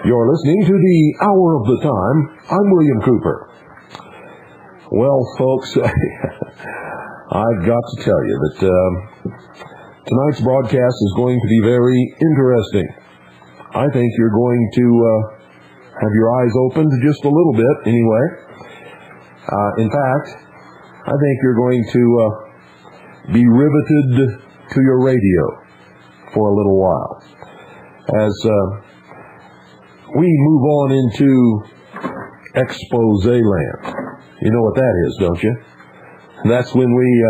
You're listening to the Hour of the Time. I'm William Cooper. Well, folks, I've got to tell you that tonight's broadcast is going to be very interesting. I think you're going to have your eyes opened just a little bit, anyway. In fact, I think you're going to be riveted to your radio for a little while as we move on into expose land. You know what that is, don't you? That's when we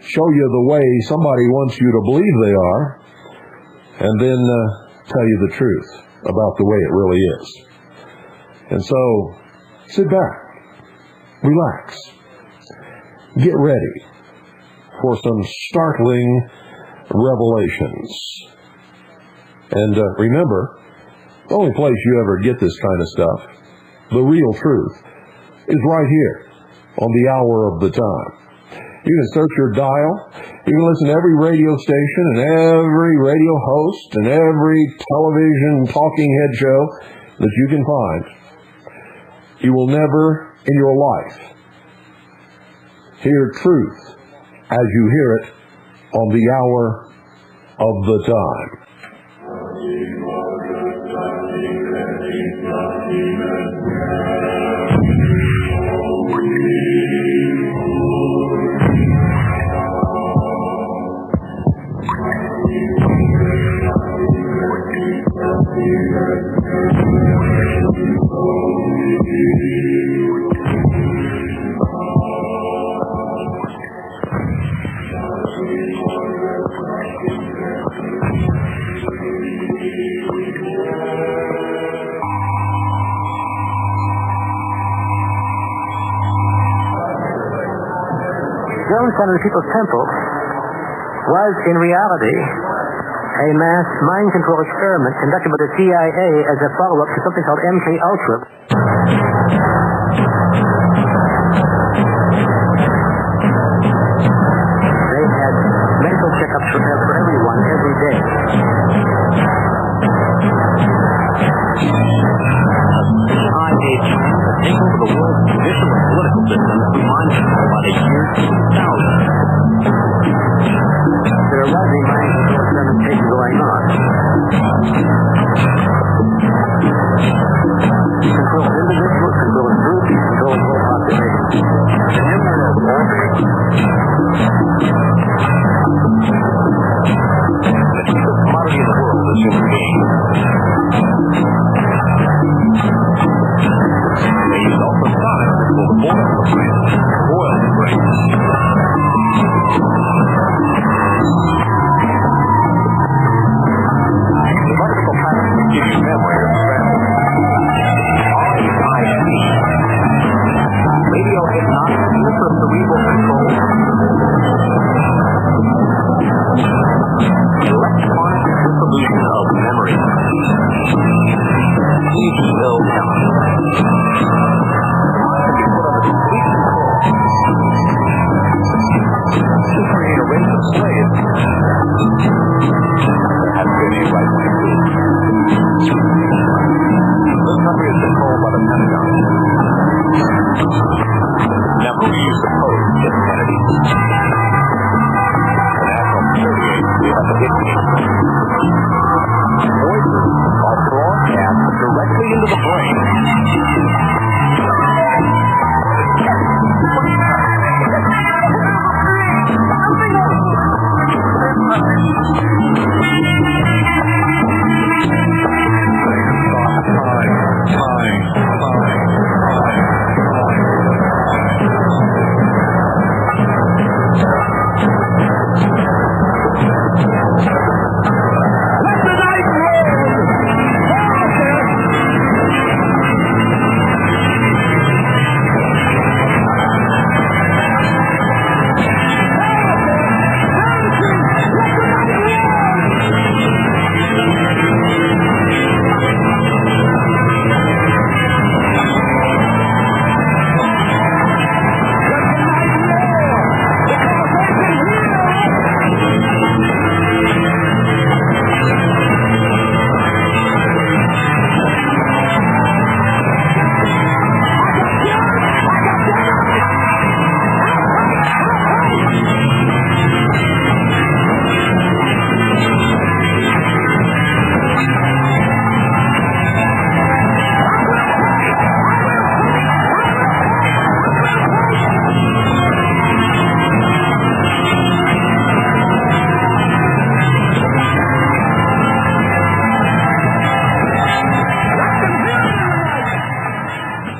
show you the way somebody wants you to believe they are, and then tell you the truth about the way it really is. And so, sit back, relax, get ready for some startling revelations. And remember, the only place you ever get this kind of stuff, the real truth, is right here on the Hour of the Time. You can search your dial. You can listen to every radio station and every radio host and every television talking head show that you can find. You will never in your life hear truth as you hear it on the Hour of the Time. Center of the People's Temple was, in reality, a mass mind control experiment conducted by the CIA as a follow-up to something called MK Ultra. They had medical checkups for everyone every day. CIA planned to take over the world's judicial and political system that we mind control by the year 2000. There was a mind control experimentation going on. Control individuals, control groups, control the whole population. The emperor of all the cheapest commodity in the world is human beings. They use also products that will boil the planet. Oil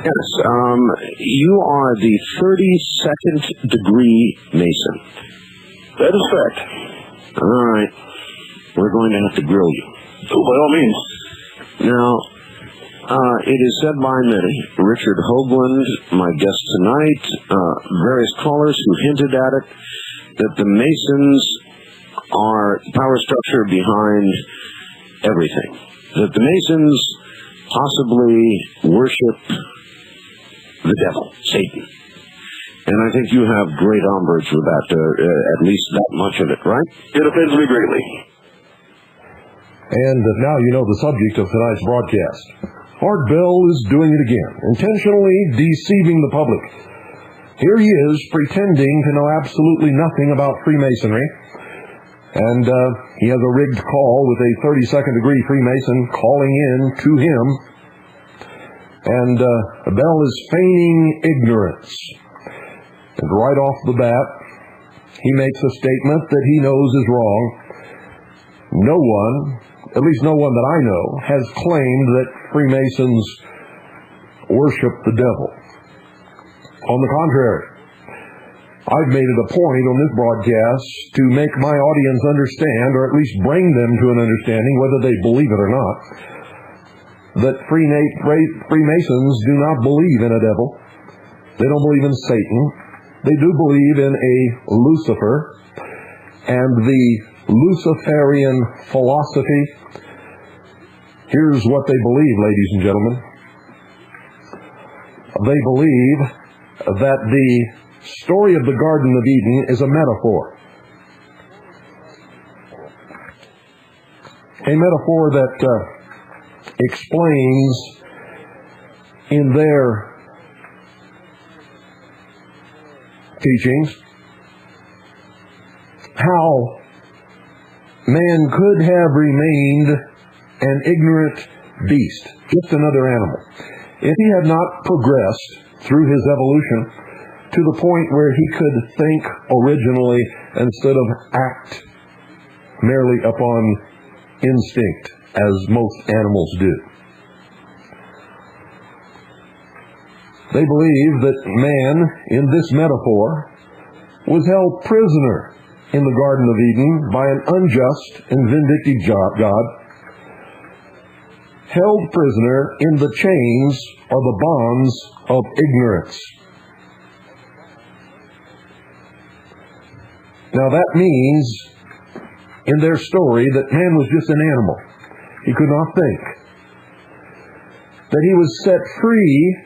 Yes, you are the 32nd degree Mason. That is correct. All right. We're going to have to grill you. Oh, by all means. Now, it is said by many, Richard Hoagland, my guest tonight, various callers who hinted at it, that the Masons are the power structure behind everything. That the Masons possibly worship the devil, Satan. And I think you have great umbrage with that, at least that much of it, right? It offends me greatly. And now you know the subject of tonight's broadcast. Art Bell is doing it again, intentionally deceiving the public. Here he is, pretending to know absolutely nothing about Freemasonry, and he has a rigged call with a 32nd degree Freemason calling in to him, and Bell is feigning ignorance. And right off the bat, he makes a statement that he knows is wrong. No one, at least no one that I know, has claimed that Freemasons worship the devil. On the contrary, I've made it a point on this broadcast to make my audience understand, or at least bring them to an understanding, whether they believe it or not, that Freemasons do not believe in a devil. They don't believe in Satan. They do believe in a Lucifer and the Luciferian philosophy. Here's what they believe, ladies and gentlemen. They believe that the story of the Garden of Eden is a metaphor. A metaphor that explains in their teachings how man could have remained an ignorant beast, just another animal, if he had not progressed through his evolution to the point where he could think originally instead of act merely upon instinct, as most animals do. They believe that man, in this metaphor, was held prisoner in the Garden of Eden by an unjust and vindictive God, held prisoner in the chains or the bonds of ignorance. Now that means, in their story, that man was just an animal. He could not think. That he was set free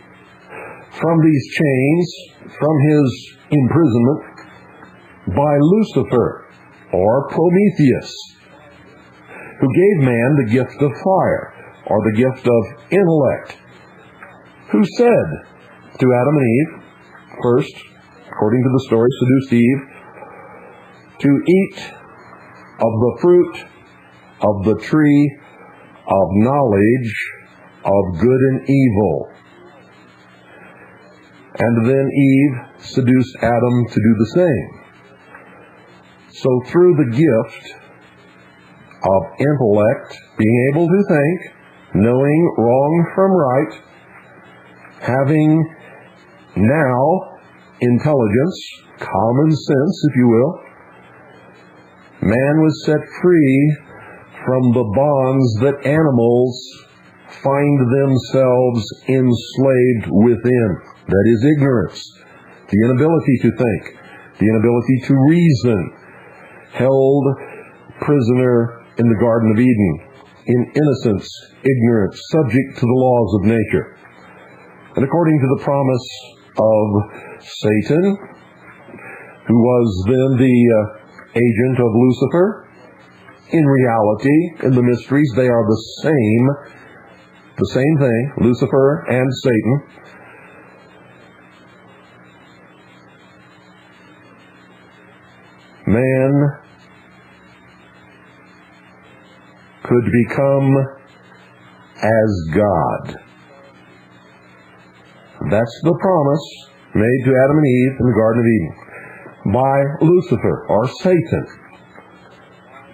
from these chains, from his imprisonment, by Lucifer, or Prometheus, who gave man the gift of fire, or the gift of intellect, who said to Adam and Eve, first, according to the story, seduced Eve, to eat of the fruit of the tree of knowledge of good and evil. And then Eve seduced Adam to do the same. So through the gift of intellect, being able to think, knowing wrong from right, having now intelligence, common sense, if you will, man was set free from the bonds that animals find themselves enslaved within. That is ignorance, the inability to think, the inability to reason, held prisoner in the Garden of Eden, in innocence, ignorance, subject to the laws of nature. And according to the promise of Satan, who was then the agent of Lucifer, in reality, in the mysteries, they are the same thing, Lucifer and Satan. Man could become as God. That's the promise made to Adam and Eve in the Garden of Eden by Lucifer, or Satan.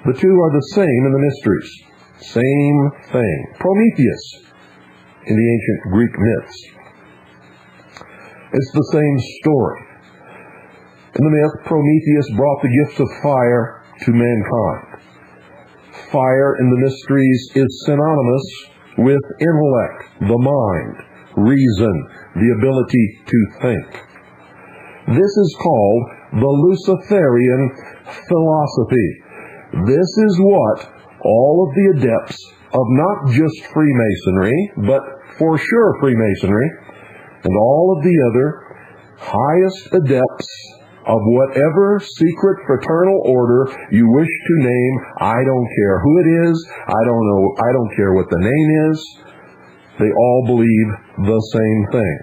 The two are the same in the mysteries. Same thing. Prometheus in the ancient Greek myths. It's the same story. In the myth, Prometheus brought the gift of fire to mankind. Fire in the mysteries is synonymous with intellect, the mind, reason, the ability to think. This is called the Luciferian philosophy. This is what all of the adepts of not just Freemasonry, but for sure Freemasonry, and all of the other highest adepts of whatever secret fraternal order you wish to name. I don't care who it is. I don't care what the name is. They all believe the same thing.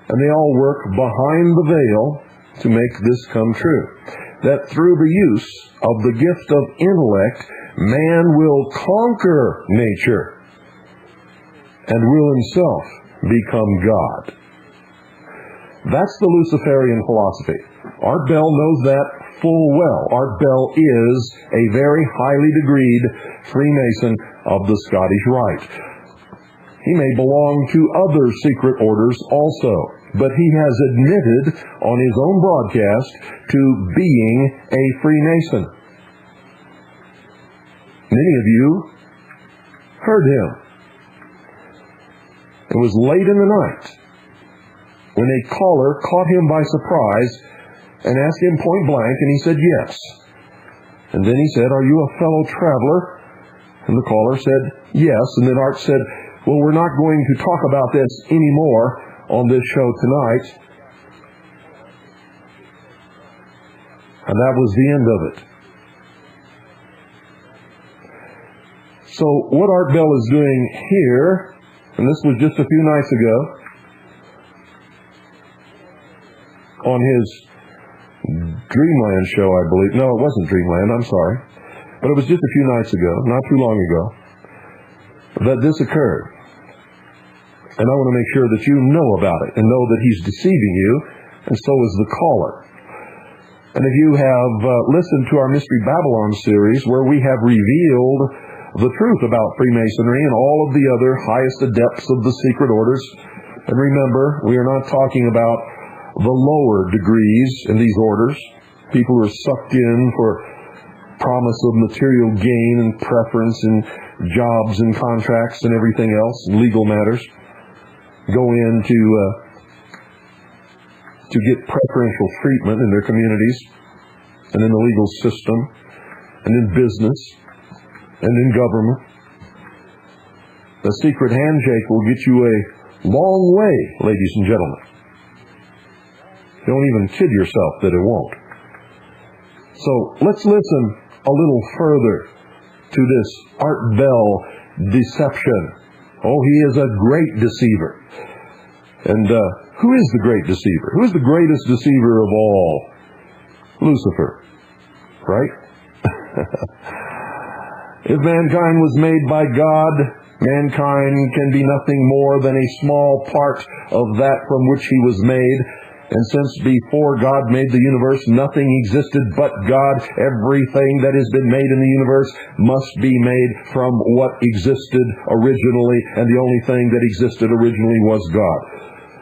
And they all work behind the veil to make this come true. That through the use of the gift of intellect, man will conquer nature and will himself become God. That's the Luciferian philosophy. Art Bell knows that full well. Art Bell is a very highly degreed Freemason of the Scottish Rite. He may belong to other secret orders also, but he has admitted on his own broadcast to being a Freemason. Many of you heard him. It was late in the night when a caller caught him by surprise and asked him point blank, and he said yes. And then he said, "Are you a fellow traveler?" And the caller said yes. And then Art said, "Well, we're not going to talk about this anymore on this show tonight." And that was the end of it. So what Art Bell is doing here, and this was just a few nights ago, on his Dreamland show, I believe. No, it wasn't Dreamland, I'm sorry. But it was just a few nights ago, not too long ago, that this occurred. And I want to make sure that you know about it and know that he's deceiving you, and so is the caller. And if you have listened to our Mystery Babylon series, where we have revealed the truth about Freemasonry and all of the other highest adepts of the secret orders, and remember, we are not talking about the lower degrees in these orders, people who are sucked in for promise of material gain and preference and jobs and contracts and everything else, and legal matters, go in to get preferential treatment in their communities and in the legal system and in business and in government. The secret handshake will get you a long way, ladies and gentlemen. Don't even kid yourself that it won't. So let's listen a little further to this Art Bell deception. Oh, he is a great deceiver. And who is the great deceiver? Who is the greatest deceiver of all? Lucifer, right? If mankind was made by God, mankind can be nothing more than a small part of that from which he was made. And since before God made the universe, nothing existed but God, everything that has been made in the universe must be made from what existed originally, and the only thing that existed originally was God.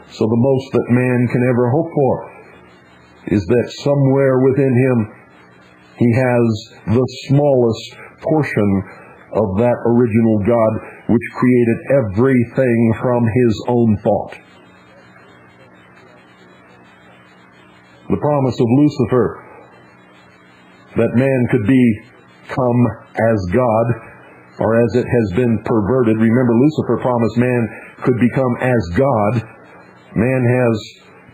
So the most that man can ever hope for is that somewhere within him he has the smallest portion of that original God which created everything from his own thought. The promise of Lucifer that man could become as God, or as it has been perverted. Remember, Lucifer promised man could become as God. Man has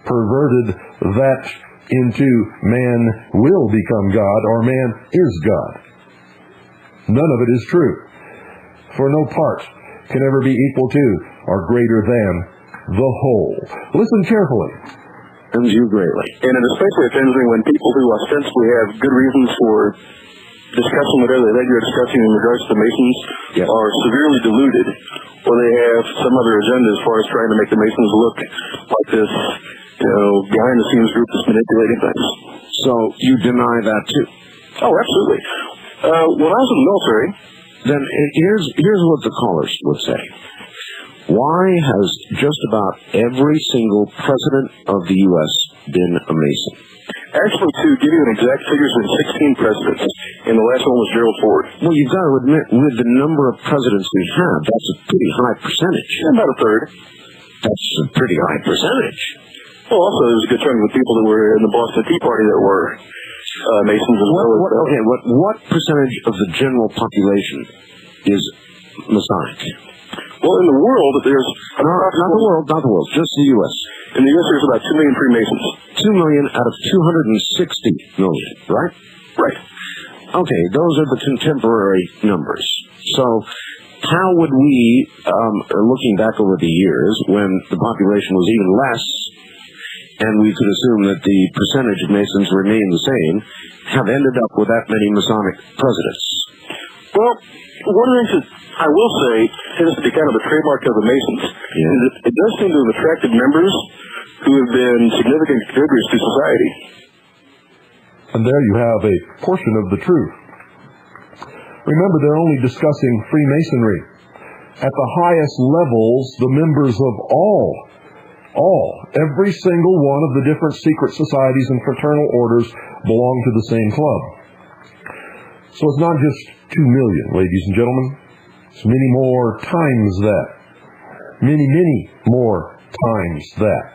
perverted that into man will become God, or man is God. None of it is true. For no part can ever be equal to or greater than the whole. Listen carefully. Offends you greatly. And it especially offends me when people who ostensibly have good reasons for discussing whatever that you're discussing in regards to the Masons are severely deluded, or they have some other agenda as far as trying to make the Masons look like this, behind-the-scenes group that's manipulating things. So you deny that too? Oh, absolutely. When I was in the military... Then here's what the callers would say. Why has just about every single president of the U.S. been a Mason? Actually, to give you an exact figure, there's been 16 presidents, and the last one was Gerald Ford. Well, you've got to admit, with the number of presidents we have, that's a pretty high percentage. Yeah, about a third. That's a pretty high percentage. Well, also, there's a good chunk of the people that were in the Boston Tea Party that were Masons as well. What percentage of the general population is Masonic? Well, in the world, there's... Not the world, just the U.S. In the U.S., there's about 2 million Freemasons. 2 million out of 260 million, right? Right. Okay, those are the contemporary numbers. So, how would we, looking back over the years, when the population was even less, and we could assume that the percentage of Masons remained the same, have ended up with that many Masonic presidents? Well, one of the things that I will say tends to be kind of a trademark of the Masons. Yeah. Is it does seem to have attracted members who have been significant contributors to society. And there you have a portion of the truth. Remember, they're only discussing Freemasonry. At the highest levels, the members of every single one of the different secret societies and fraternal orders belong to the same club. So it's not just 2 million, ladies and gentlemen. It's many more times that. Many more times that.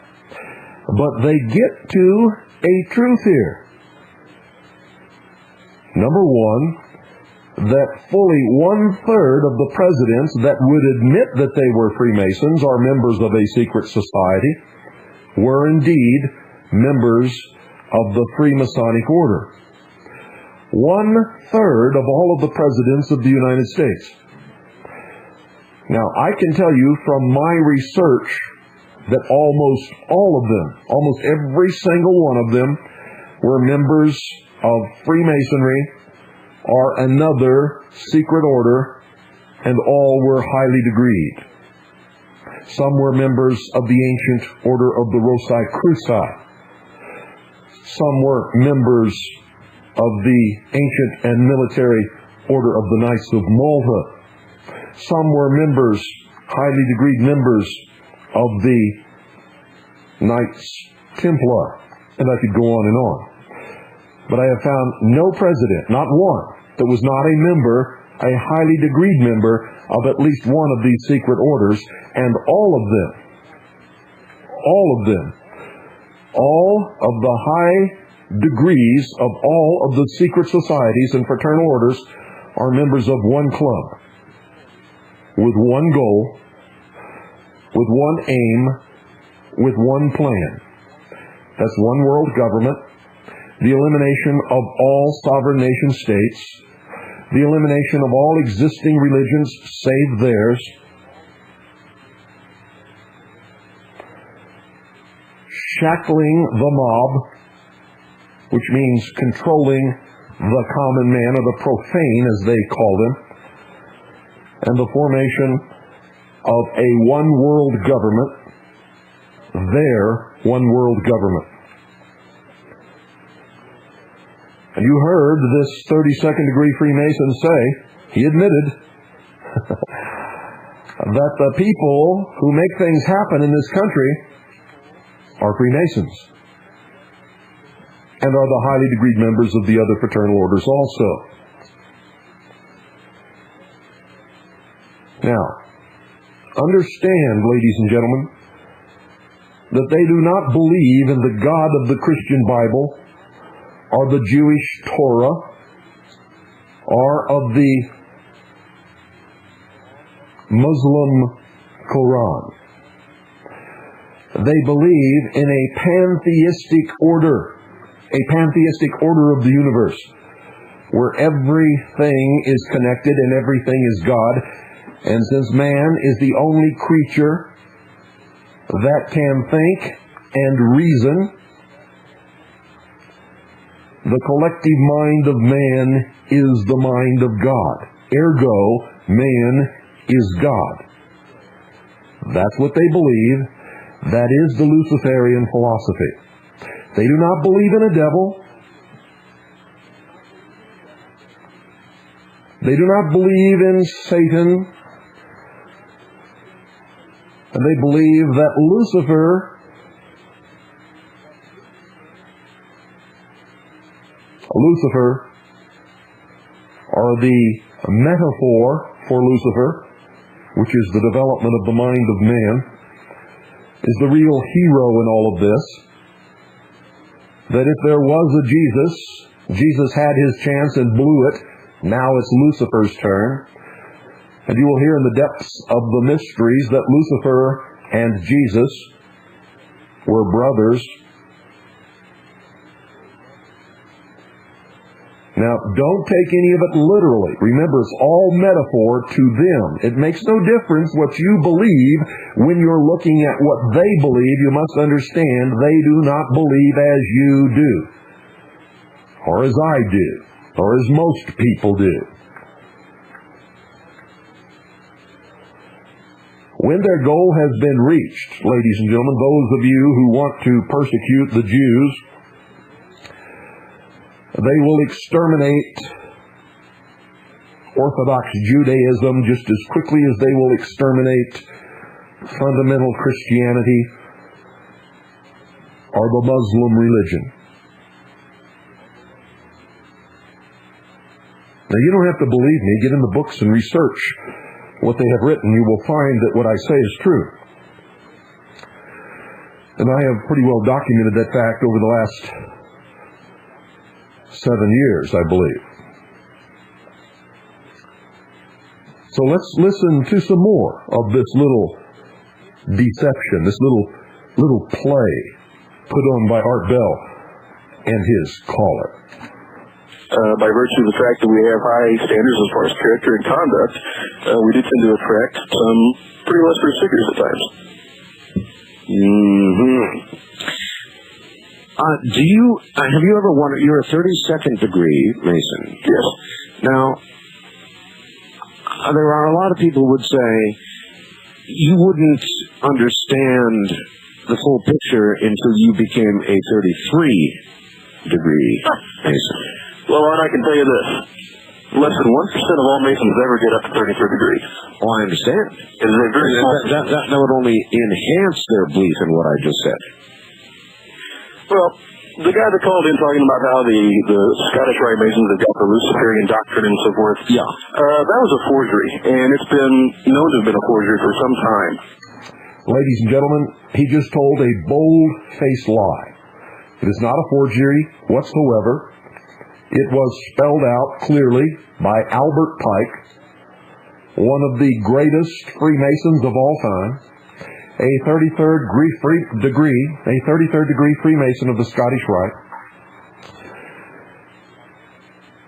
But they get to a truth here. Number one, that fully 1/3 of the presidents that would admit that they were Freemasons or members of a secret society were indeed members of the Freemasonic order. 1/3 of all of the presidents of the United States. Now, I can tell you from my research that almost all of them, almost every single one of them, were members of Freemasonry or another secret order, and all were highly degreed. Some were members of the ancient order of the Rosicrucians. Some were members of the ancient and military order of the Knights of Malta. Some were members, highly degreed members, of the Knights Templar, and I could go on and on. But I have found no president, not one, that was not a member, a highly degreed member of at least one of these secret orders, and all of the high degrees of all of the secret societies and fraternal orders are members of one club, with one goal, with one aim, with one plan. That's one world government, the elimination of all sovereign nation states, the elimination of all existing religions save theirs, shackling the mob, which means controlling the common man, or the profane as they call them, and the formation of a one world government, their one world government. And you heard this 32nd degree Freemason say, he admitted, that the people who make things happen in this country are Freemasons, and are the highly degreed members of the other fraternal orders also. Now, understand, ladies and gentlemen, that they do not believe in the God of the Christian Bible, or the Jewish Torah, or of the Muslim Quran. They believe in a pantheistic order of the universe, where everything is connected and everything is God. And since man is the only creature that can think and reason, the collective mind of man is the mind of God. Ergo, man is God. That's what they believe. That is the Luciferian philosophy. They do not believe in a devil. They do not believe in Satan. And they believe that Lucifer or the metaphor for Lucifer, which is the development of the mind of man, is the real hero in all of this. That if there was a Jesus had his chance and blew it. Now it's Lucifer's turn. And you will hear in the depths of the mysteries that Lucifer and Jesus were brothers. Now, don't take any of it literally. Remember, it's all metaphor to them. It makes no difference what you believe when you're looking at what they believe. You must understand they do not believe as you do, or as I do, or as most people do. When their goal has been reached, ladies and gentlemen, those of you who want to persecute the Jews, they will exterminate Orthodox Judaism just as quickly as they will exterminate fundamental Christianity or the Muslim religion. Now, you don't have to believe me. Get in the books and research what they have written. You will find that what I say is true. And I have pretty well documented that fact over the last 7 years, I believe. So let's listen to some more of this little deception, this little play put on by Art Bell and his caller. By virtue of the fact that we have high standards as far as character and conduct, we do tend to attract some pretty lustrous figures at times. Have you ever wondered, you're a 32nd degree Mason. Yes. Now, there are a lot of people would say you wouldn't understand the full picture until you became a 33 degree Mason. Well, and I can tell you this. Less than 1% of all Masons ever get up to 33rd degree. Oh, I understand. It is a very small that would only enhance their belief in what I just said. Well, the guy that called in talking about how the Scottish Rite Masons have got the Luciferian doctrine and so forth, that was a forgery, and it's been known to have been a forgery for some time. Ladies and gentlemen, he just told a bold-faced lie. It is not a forgery whatsoever. It was spelled out clearly by Albert Pike, one of the greatest Freemasons of all time, a 33rd degree Freemason of the Scottish Rite,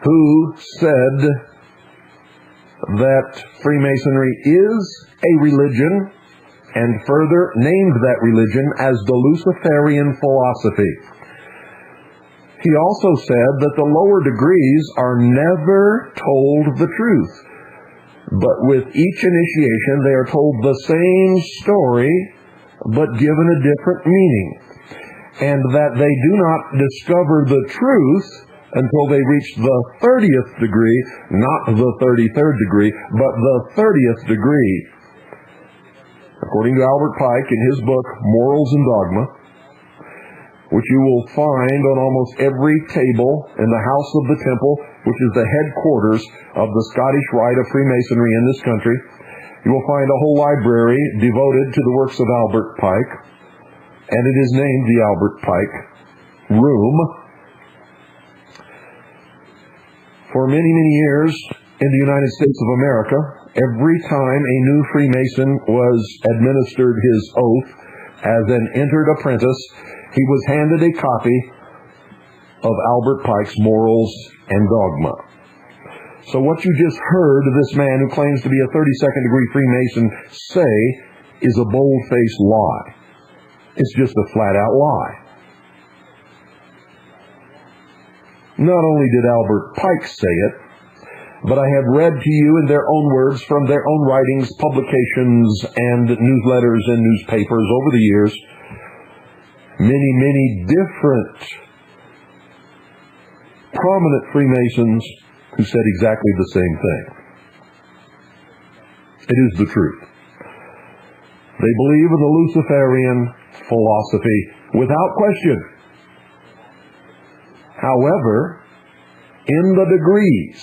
who said that Freemasonry is a religion, and further named that religion as the Luciferian philosophy. He also said that the lower degrees are never told the truth, but with each initiation they are told the same story, but given a different meaning, and that they do not discover the truth until they reach the 30th degree, not the 33rd degree, but the 30th degree. According to Albert Pike in his book, Morals and Dogma, which you will find on almost every table in the House of the Temple, which is the headquarters of the Scottish Rite of Freemasonry in this country. You will find a whole library devoted to the works of Albert Pike, and it is named the Albert Pike Room. For many, many years in the United States of America, every time a new Freemason was administered his oath as an entered apprentice, he was handed a copy of Albert Pike's Morals and Dogma. So what you just heard this man who claims to be a 32nd degree Freemason say is a bold-faced lie. It's just a flat-out lie. Not only did Albert Pike say it, but I have read to you in their own words from their own writings, publications, and newsletters and newspapers over the years, many, many different prominent Freemasons who said exactly the same thing. It is the truth. They believe in the Luciferian philosophy without question. However, in the degrees,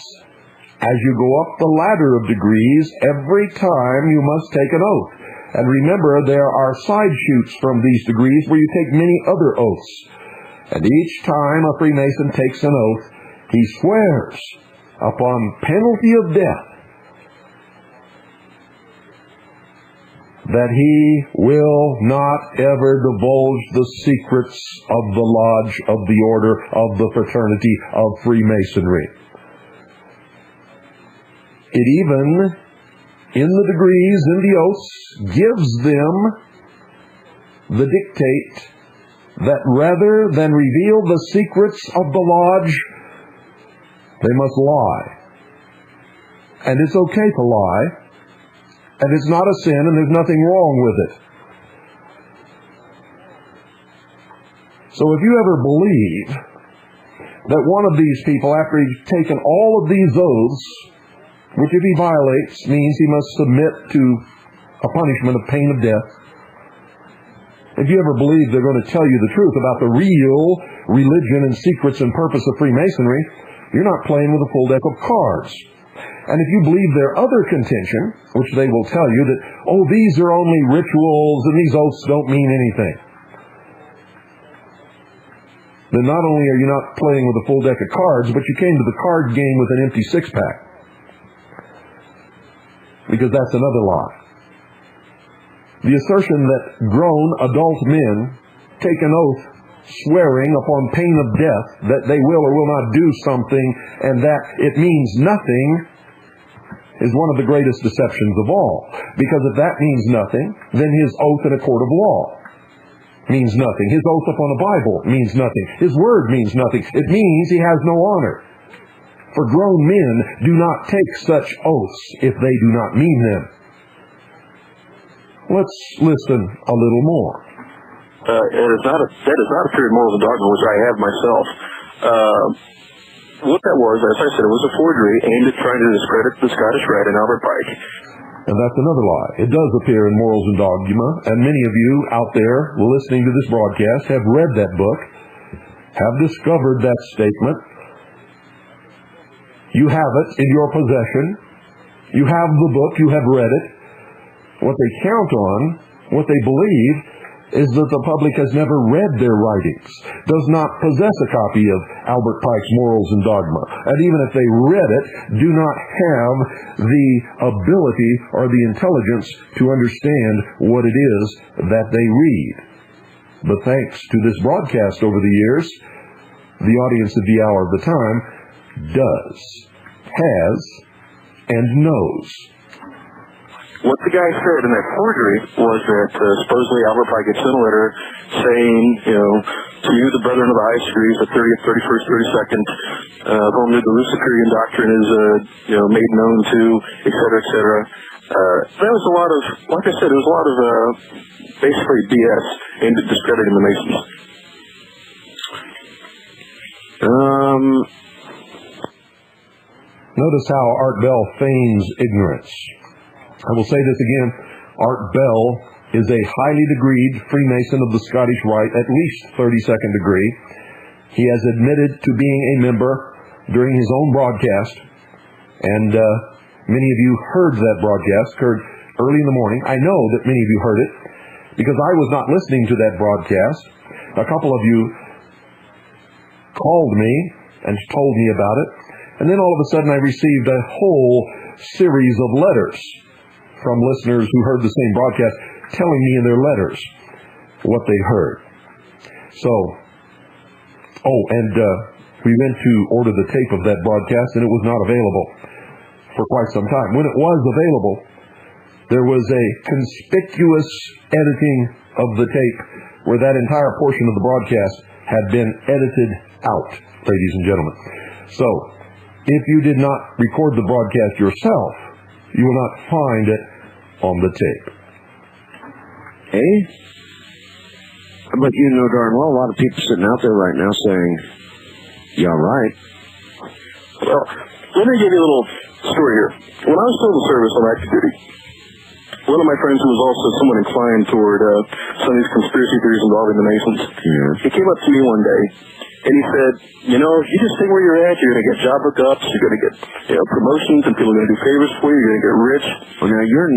as you go up the ladder of degrees, every time you must take an oath. And remember, there are side shoots from these degrees where you take many other oaths. And each time a Freemason takes an oath, he swears upon penalty of death that he will not ever divulge the secrets of the lodge, of the order, of the fraternity of Freemasonry. It even, in the degrees, in the oaths, gives them the dictate that rather than reveal the secrets of the lodge, they must lie. And it's okay to lie. And it's not a sin, and there's nothing wrong with it. So if you ever believe that one of these people, after he's taken all of these oaths, which if he violates means he must submit to a punishment of pain of death, if you ever believe they're going to tell you the truth about the real religion and secrets and purpose of Freemasonry, you're not playing with a full deck of cards. And if you believe their other contention, which they will tell you that, oh, these are only rituals and these oaths don't mean anything, then not only are you not playing with a full deck of cards, but you came to the card game with an empty six-pack. Because that's another lie. The assertion that grown adult men take an oath swearing upon pain of death that they will or will not do something and that it means nothing is one of the greatest deceptions of all. Because if that means nothing, then his oath in a court of law means nothing. His oath upon a Bible means nothing. His word means nothing. It means he has no honor. For grown men do not take such oaths if they do not mean them. Let's listen a little more. That is not a period morals and dogma, which I have myself. What that was, as I said, it was a forgery aimed at trying to discredit the Scottish Rite and Albert Pike. And that's another lie. It does appear in Morals and Dogma, and many of you out there listening to this broadcast have read that book, have discovered that statement. You have it in your possession. You have the book. You have read it. What they count on, what they believe, is that the public has never read their writings, does not possess a copy of Albert Pike's Morals and Dogma, and even if they read it, do not have the ability or the intelligence to understand what it is that they read. But thanks to this broadcast over the years, the audience at the hour of the time does, has, and knows. What the guy said in that forgery was that supposedly Albert Pike had sent a letter saying, to you, the brethren of the highest degrees, the 30th, 31st, 32nd, whom the Luciferian doctrine is, made known to, et cetera, that was a lot of, like I said, it was a lot of, basically BS aimed at discrediting the Masons. Notice how Art Bell feigns ignorance. I will say this again. Art Bell is a highly degreed Freemason of the Scottish Rite, at least 32nd degree. He has admitted to being a member during his own broadcast, and many of you heard that broadcast, heard early in the morning. I know that many of you heard it, because I was not listening to that broadcast. A couple of you called me and told me about it, and then all of a sudden I received a whole series of letters from listeners who heard the same broadcast, telling me in their letters what they heard. So, we went to order the tape of that broadcast, and it was not available for quite some time. When it was available, there was a conspicuous editing of the tape where that entire portion of the broadcast had been edited out, ladies and gentlemen. So, if you did not record the broadcast yourself, you will not find it on the tape. Eh? But you know darn well a lot of people sitting out there right now saying, yeah, right. Well, let me give you a little story here. When I was still in the service on active duty, One of my friends who was also somewhat inclined toward some of these conspiracy theories involving the Masons, he came up to me one day and he said, you know, if you just stay where you're at, you're going to get job hookups, you're going to get promotions, and people are going to do favors for you, you're going to get rich. Well, now you're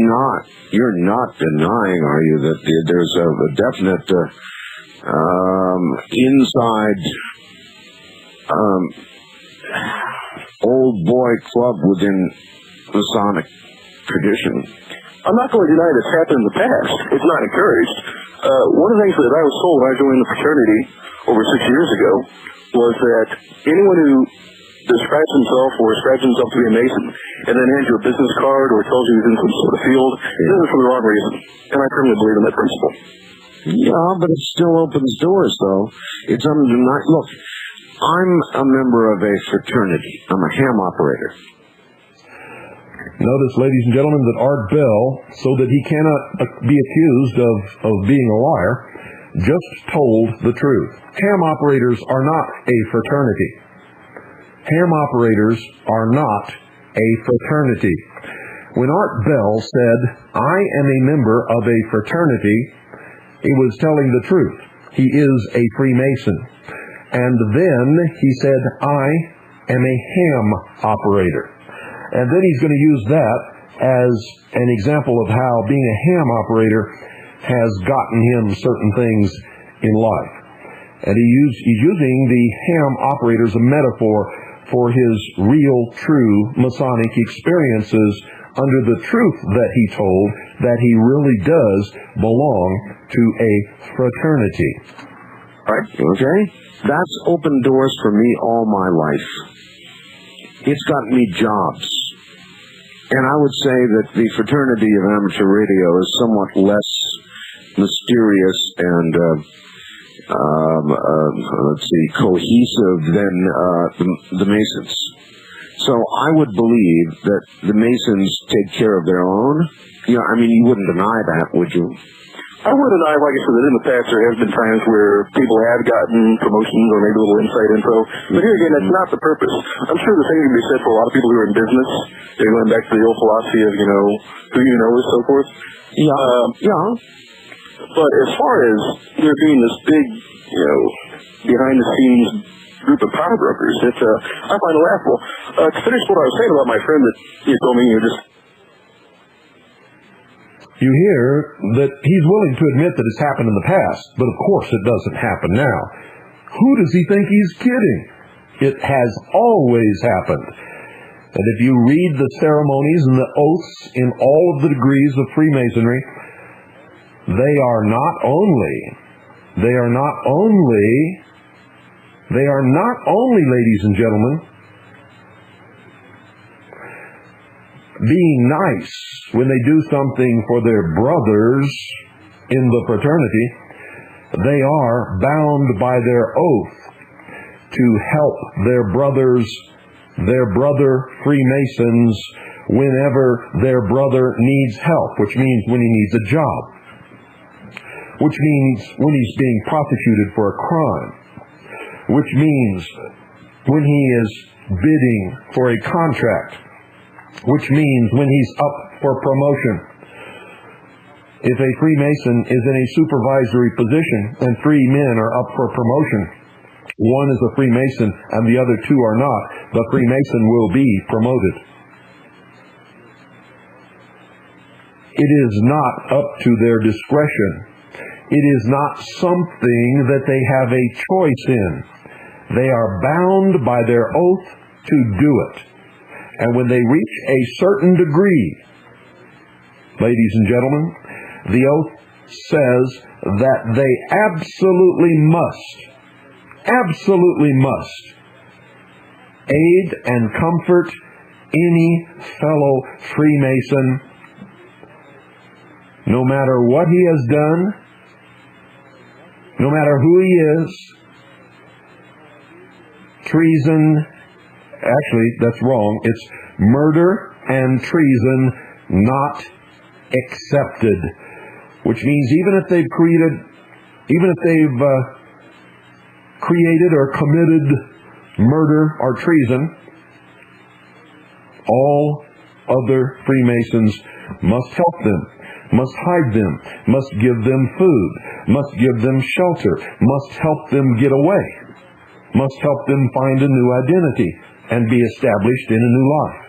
not denying, are you, that there's a definite inside old boy club within Masonic tradition? I'm not going to deny this happened in the past. It's not encouraged. One of the things that I was told when I joined the fraternity over 6 years ago was that anyone who describes himself or ascribes himself to be a Mason and then hands you a business card or tells you he's in some sort of field, does it for the wrong reason. And I firmly believe in that principle. Yeah, but it still opens doors, though. It's undeniable. Look, I'm a member of a fraternity. I'm a ham operator. Notice, ladies and gentlemen, that Art Bell, so that he cannot be accused of being a liar, just told the truth. Ham operators are not a fraternity. Ham operators are not a fraternity. When Art Bell said, I am a member of a fraternity, he was telling the truth. He is a Freemason. And then he said, I am a ham operator. And then he's going to use that as an example of how being a ham operator has gotten him certain things in life. And he's using the ham operator as a metaphor for his real, true Masonic experiences under the truth that he told, that he really does belong to a fraternity. All right, okay? That's opened doors for me all my life. It's gotten me jobs. And I would say that the fraternity of amateur radio is somewhat less mysterious and, cohesive than the Masons. So I would believe that the Masons take care of their own. You know, I mean, you wouldn't deny that, would you? I would deny, like I said, that in the past there has been times where people have gotten promotions or maybe a little inside info. But here again, that's not the purpose. I'm sure the same can be said for a lot of people who are in business. They're going back to the old philosophy of, who you know and so forth. Yeah. But as far as there being this big, behind-the-scenes group of power brokers, I find it laughable. To finish what I was saying about my friend that he told me, You hear that he's willing to admit that it's happened in the past, but of course it doesn't happen now. Who does he think he's kidding? It has always happened. And if you read the ceremonies and the oaths in all of the degrees of Freemasonry, they are not only, ladies and gentlemen, being nice when they do something for their brothers in the fraternity. They are bound by their oath to help their brother Freemasons whenever their brother needs help, which means when he needs a job, which means when he's being prosecuted for a crime, which means when he is bidding for a contract, which means when he's up for promotion. If a Freemason is in a supervisory position and 3 men are up for promotion, one is a Freemason and the other 2 are not, the Freemason will be promoted. It is not up to their discretion. It is not something that they have a choice in. They are bound by their oath to do it. And when they reach a certain degree, ladies and gentlemen, the oath says that they absolutely must aid and comfort any fellow Freemason, no matter what he has done, no matter who he is. Treason, actually, that's wrong. It's murder and treason not accepted. Which means even if they've created or committed murder or treason, all other Freemasons must help them. must hide them, must give them food, must give them shelter, must help them get away, must help them find a new identity and be established in a new life.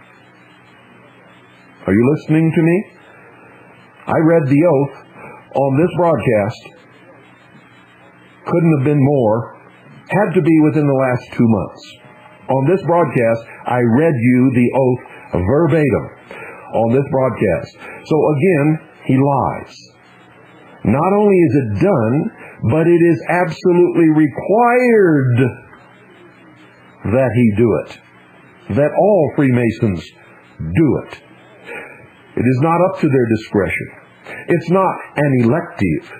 Are you listening to me? I read the oath on this broadcast. Couldn't have been more. Had to be within the last 2 months. On this broadcast, I read you the oath verbatim on this broadcast. So again, he lies. Not only is it done, but it is absolutely required that he do it. That all Freemasons do it. It is not up to their discretion. It's not an elective.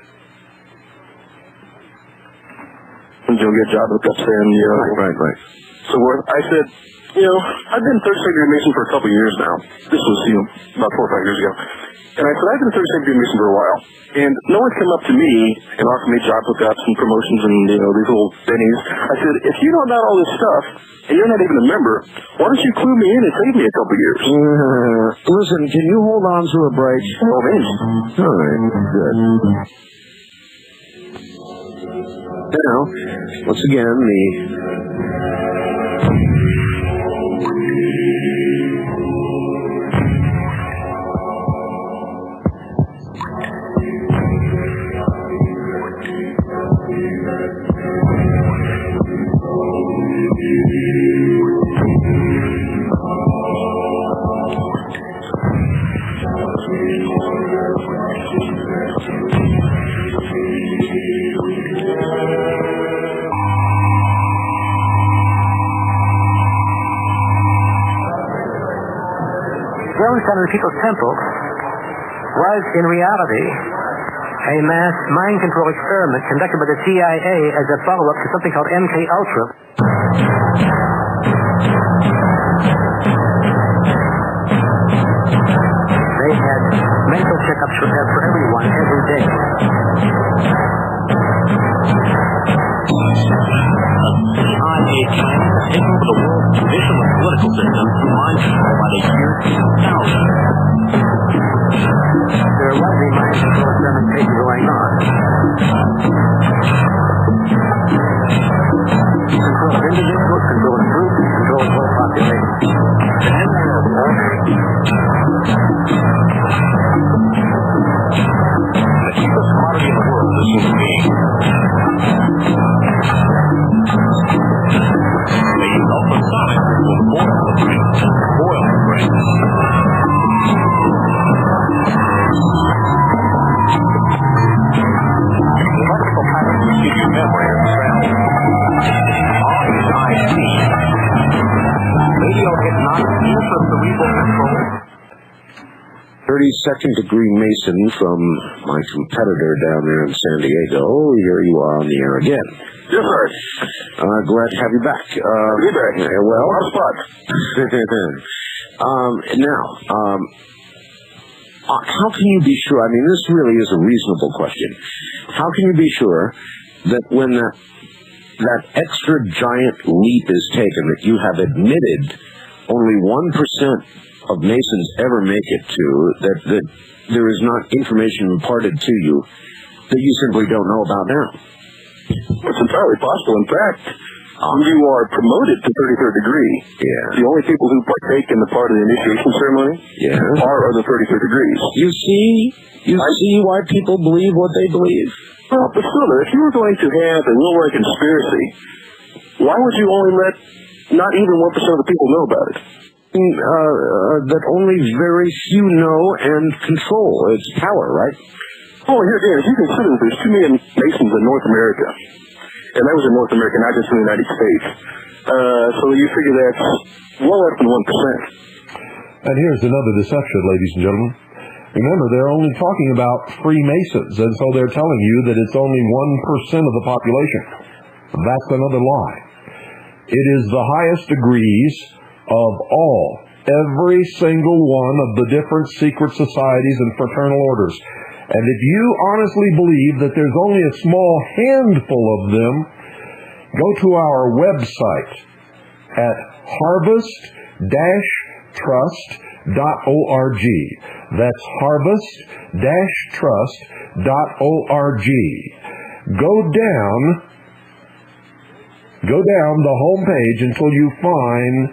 You'll get job hookups and, Right. So I said, I've been third secretary Mason for a couple of years now. This was, about 4 or 5 years ago. And I said, I've been third secretary Mason for a while. And no one's come up to me and offered me job hookups and promotions and, these little bennies. I said, if you don't know all this stuff, and you're not even a member, why don't you clue me in and save me a couple of years? Listen, can you hold on to a break? Oh, man. All right, good. Now, once again, Yellowstone and the People's Temple was, in reality, a mass mind control experiment conducted by the CIA as a follow-up to something called MK Ultra. They had mental checkups for everyone every day. CIA plan to take over the world's judicial and political system through mind control by the year 2000. There was a mind control experimentation going on. Control of individuals, control of groups, control of whole populations. And therefore, the cheapest commodity in the world is human beings. They use ultrasonic to boil the brain. Boil the brain. Electrical patterns give you memory and sound. REIT. Radio hypnotic intracerebral control. 32nd degree Mason from my competitor down there in San Diego. Here you are on the air again. Yes, sir. Glad to have you back. Be back. Well, on spot. How can you be sure? I mean, this really is a reasonable question. How can you be sure that when that extra giant leap is taken, that you have admitted only 1% of Masons ever make it to, that there is not information imparted to you that you simply don't know about now? It's entirely possible. In fact, you are promoted to 33rd degree. Yeah. The only people who partake in the part of the initiation ceremony are the 33rd degrees. You see why people believe what they believe? Well, but still, if you were going to have a Wilroy conspiracy, why would you only let not even 1% of the people know about it? That only very few know and control. It's power, right? Oh, here again, if you consider that there's 2 million Masons in North America, and that was in North America, not just in the United States, so you figure that's well less than 1%. And here's another deception, ladies and gentlemen. Remember, they're only talking about Freemasons, and so they're telling you that it's only 1% of the population. That's another lie. It is the highest degrees of all, every single one of the different secret societies and fraternal orders. And if you honestly believe that there's only a small handful of them, go to our website at harvest-trust That's harvest-trust.org. Go down the home page until you find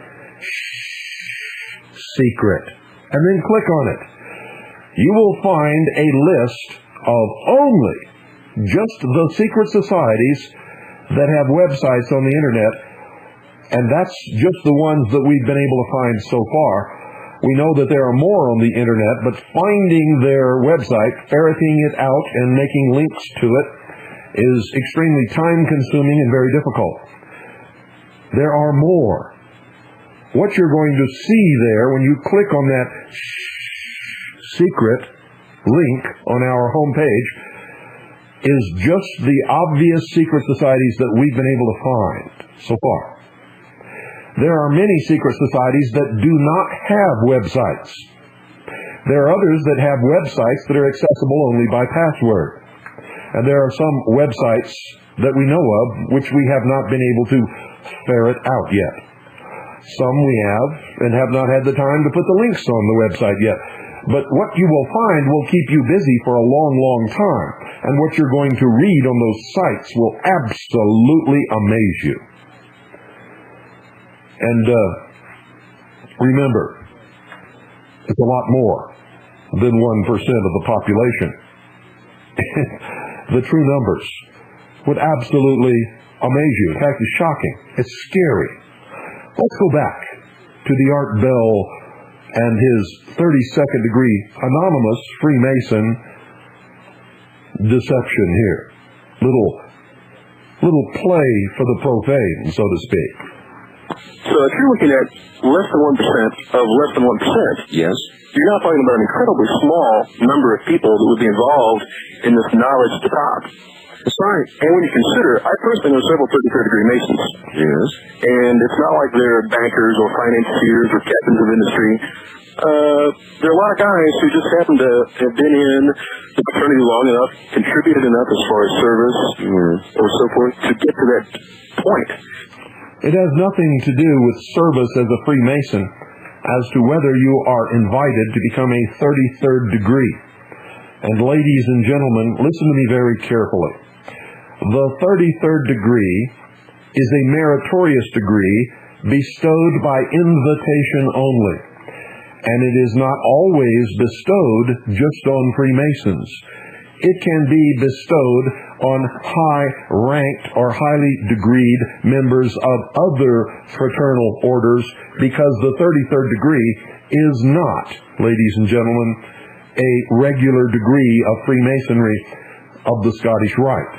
secret, and then click on it. You will find a list of only just the secret societies that have websites on the internet, and that's just the ones that we've been able to find so far. We know that there are more on the internet, but finding their website, ferreting it out, and making links to it is extremely time-consuming and very difficult. There are more. What you're going to see there when you click on that secret link on our homepage is just the obvious secret societies that we've been able to find so far. There are many secret societies that do not have websites. There are others that have websites that are accessible only by password. And there are some websites that we know of which we have not been able to ferret out yet. Some we have and have not had the time to put the links on the website yet. But what you will find will keep you busy for a long, long time. And what you're going to read on those sites will absolutely amaze you. And remember, it's a lot more than 1% of the population. The true numbers would absolutely amaze you. In fact, it's shocking. It's scary. Let's go back to the Art Bell and his 32nd degree anonymous Freemason deception here. Little play for the profane, so to speak. So if you're looking at less than 1% of less than 1%, yes, you're not talking about an incredibly small number of people that would be involved in this knowledge at the top. That's right. And when you consider, I personally know several 33rd degree Masons. Yes. And it's not like they're bankers or financiers or captains of industry. There are a lot of guys who just happen to have been in the fraternity long enough, contributed enough as far as service or so forth to get to that point. It has nothing to do with service as a Freemason as to whether you are invited to become a 33rd degree. And ladies and gentlemen, listen to me very carefully. The 33rd degree is a meritorious degree bestowed by invitation only. And it is not always bestowed just on Freemasons. It can be bestowed on high-ranked or highly degreed members of other fraternal orders, because the 33rd degree is not, ladies and gentlemen, a regular degree of Freemasonry of the Scottish Rite.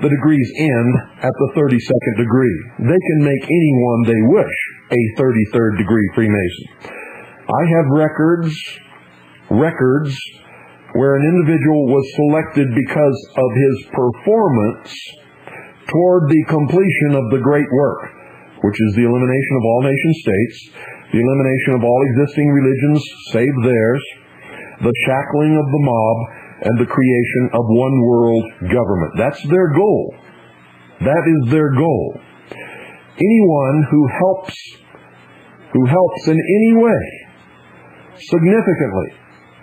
The degrees end at the 32nd degree. They can make anyone they wish a 33rd degree Freemason. I have records where an individual was selected because of his performance toward the completion of the great work, which is the elimination of all nation states, the elimination of all existing religions save theirs, the shackling of the mob, and the creation of one world government. That's their goal. That is their goal. Anyone who helps in any way significantly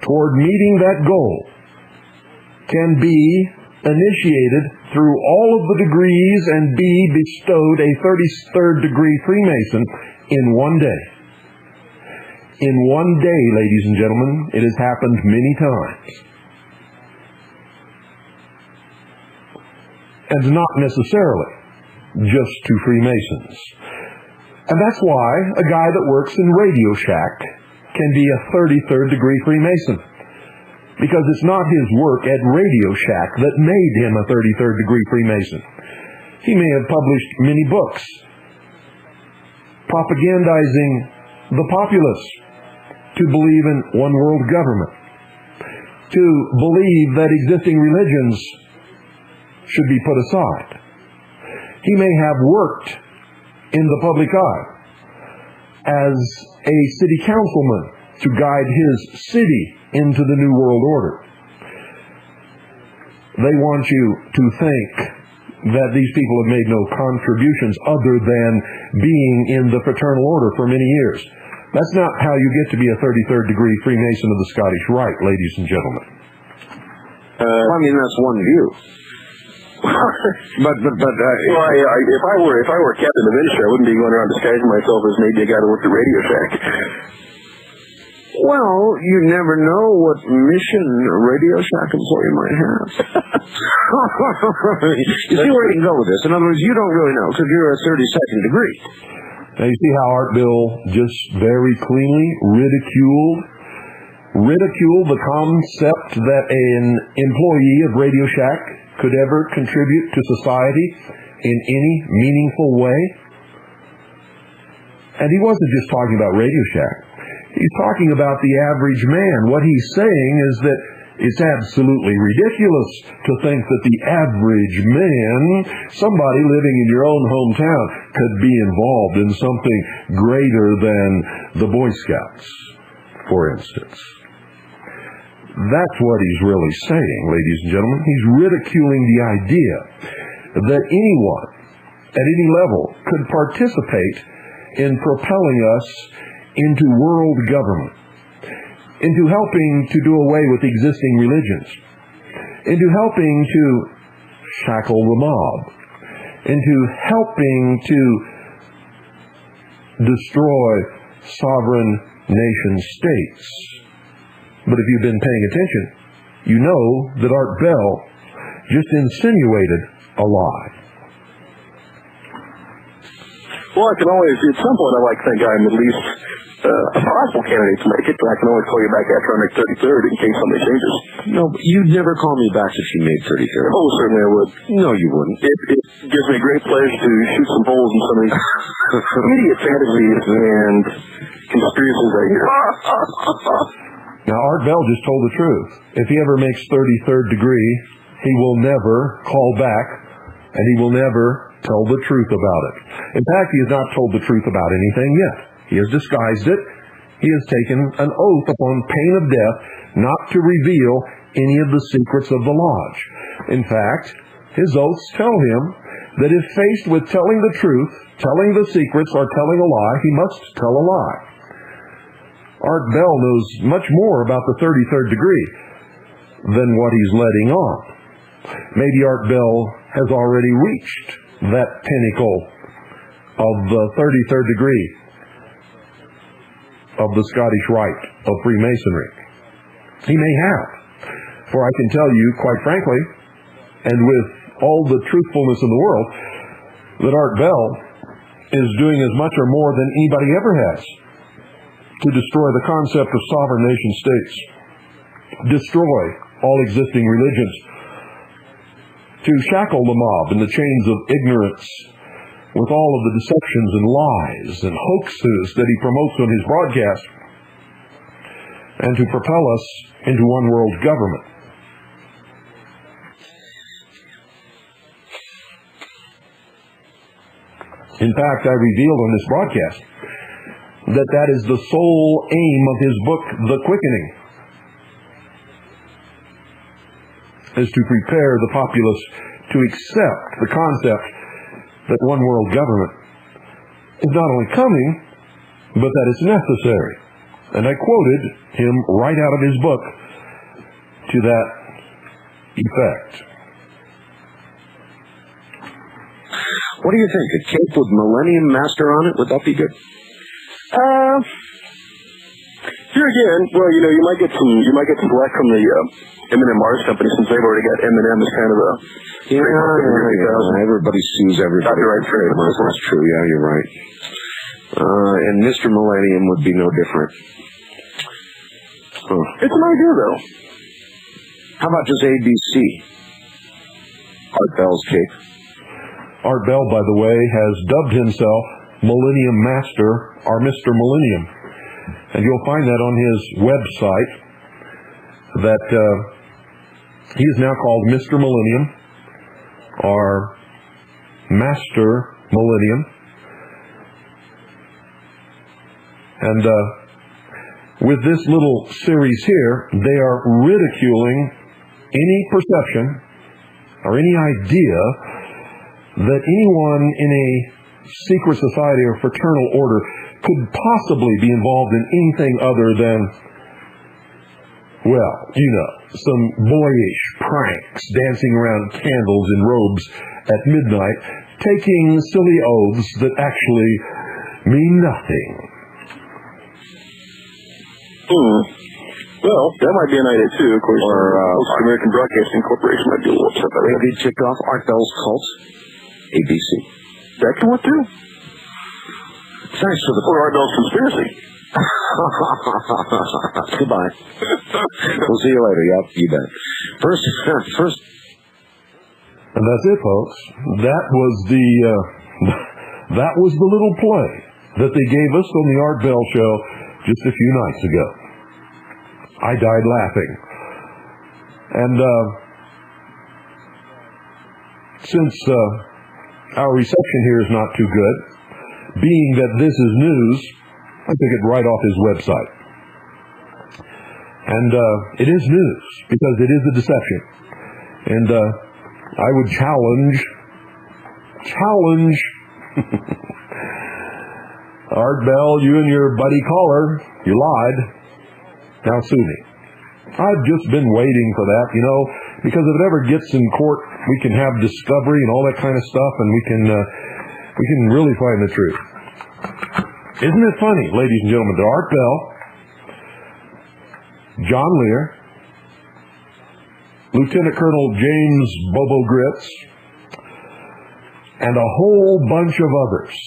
toward meeting that goal can be initiated through all of the degrees and be bestowed a 33rd degree Freemason in one day. In one day, ladies and gentlemen, it has happened many times. And not necessarily just to Freemasons. And that's why a guy that works in Radio Shack can be a 33rd degree Freemason. Because it's not his work at Radio Shack that made him a 33rd degree Freemason. He may have published many books propagandizing the populace to believe in one world government, to believe that existing religions should be put aside. He may have worked in the public eye as a city councilman to guide his city into the New World Order. They want you to think that these people have made no contributions other than being in the fraternal order for many years. That's not how you get to be a 33rd degree Freemason of the Scottish Rite, ladies and gentlemen. I mean, that's one view. but well, if I were captain of industry, I wouldn't be going around disguising myself as maybe a guy that worked at Radio Shack. Well, you never know what mission a Radio Shack employee might have. You see where you can go with this. In other words, you don't really know because you're a 32nd degree. Now, you see how Art Bill just very cleanly ridiculed the concept that an employee of Radio Shack could ever contribute to society in any meaningful way? And he wasn't just talking about Radio Shack. He's talking about the average man. What he's saying is that it's absolutely ridiculous to think that the average man, somebody living in your own hometown, could be involved in something greater than the Boy Scouts, for instance. That's what he's really saying, ladies and gentlemen. He's ridiculing the idea that anyone at any level could participate in propelling us into world government, into helping to do away with existing religions, into helping to shackle the mob, into helping to destroy sovereign nation states. But if you've been paying attention, you know that Art Bell just insinuated a lie. Well, I can always, at some point, I like to think I'm at least a possible candidate to make it, but I can always call you back after I make 33rd in case something changes. No, but you'd never call me back if you made 33rd. Oh, certainly I would. No, you wouldn't. It gives me great pleasure to shoot some holes in some of these idiot fantasies and conspiracies I hear. Now, Art Bell just told the truth. If he ever makes 33rd degree, he will never call back, and he will never tell the truth about it. In fact, he has not told the truth about anything yet. He has disguised it. He has taken an oath upon pain of death not to reveal any of the secrets of the lodge. In fact, his oaths tell him that if faced with telling the truth, telling the secrets, or telling a lie, he must tell a lie. Art Bell knows much more about the 33rd degree than what he's letting on. Maybe Art Bell has already reached that pinnacle of the 33rd degree of the Scottish Rite of Freemasonry. He may have, for I can tell you, quite frankly, and with all the truthfulness in the world, that Art Bell is doing as much or more than anybody ever has to destroy the concept of sovereign nation states, destroy all existing religions, to shackle the mob in the chains of ignorance with all of the deceptions and lies and hoaxes that he promotes on his broadcast, and to propel us into one world government. In fact, I revealed on this broadcast that that is the sole aim of his book, The Quickening, is to prepare the populace to accept the concept that one world government is not only coming, but that it's necessary. And I quoted him right out of his book to that effect. What do you think? A cape with Millennium Master on it? Would that be good? Here again, well, you might get some slack from the M&M Mars company since they've already got M&M as kind of a everybody sues everybody. Copyright trade. That's true. Yeah, you're right. And Mr. Millennium would be no different. It's an idea, though. How about just ABC? Art Bell's cape. Art Bell, by the way, has dubbed himself Millennium Master, or Mr. Millennium. And you'll find that on his website, that he is now called Mr. Millennium, or Master Millennium. And with this little series here, they are ridiculing any perception or any idea that anyone in a secret society or fraternal order could possibly be involved in anything other than, well, some boyish pranks, dancing around candles in robes at midnight, taking silly oaths that actually mean nothing. Well, that might be an idea too, of course. Or American Broadcasting Corporation might be a little upset about that. They kicked off Art Bell's cult, ABC. That can work too. Thanks for the... Or Art Bell's conspiracy. Goodbye. We'll see you later. Yep, you bet. First. And that's it, folks. That was the little play that they gave us on the Art Bell Show just a few nights ago. I died laughing. And since our reception here is not too good, being that this is news, I took it right off his website. And it is news, because it is a deception. And I would challenge Art Bell, you and your buddy caller, you lied. Now sue me. I've just been waiting for that, because if it ever gets in court, we can have discovery and all that kind of stuff, and we can really find the truth. Isn't it funny, ladies and gentlemen, that Art Bell, John Lear, Lieutenant Colonel James Bobo Gritz, and a whole bunch of others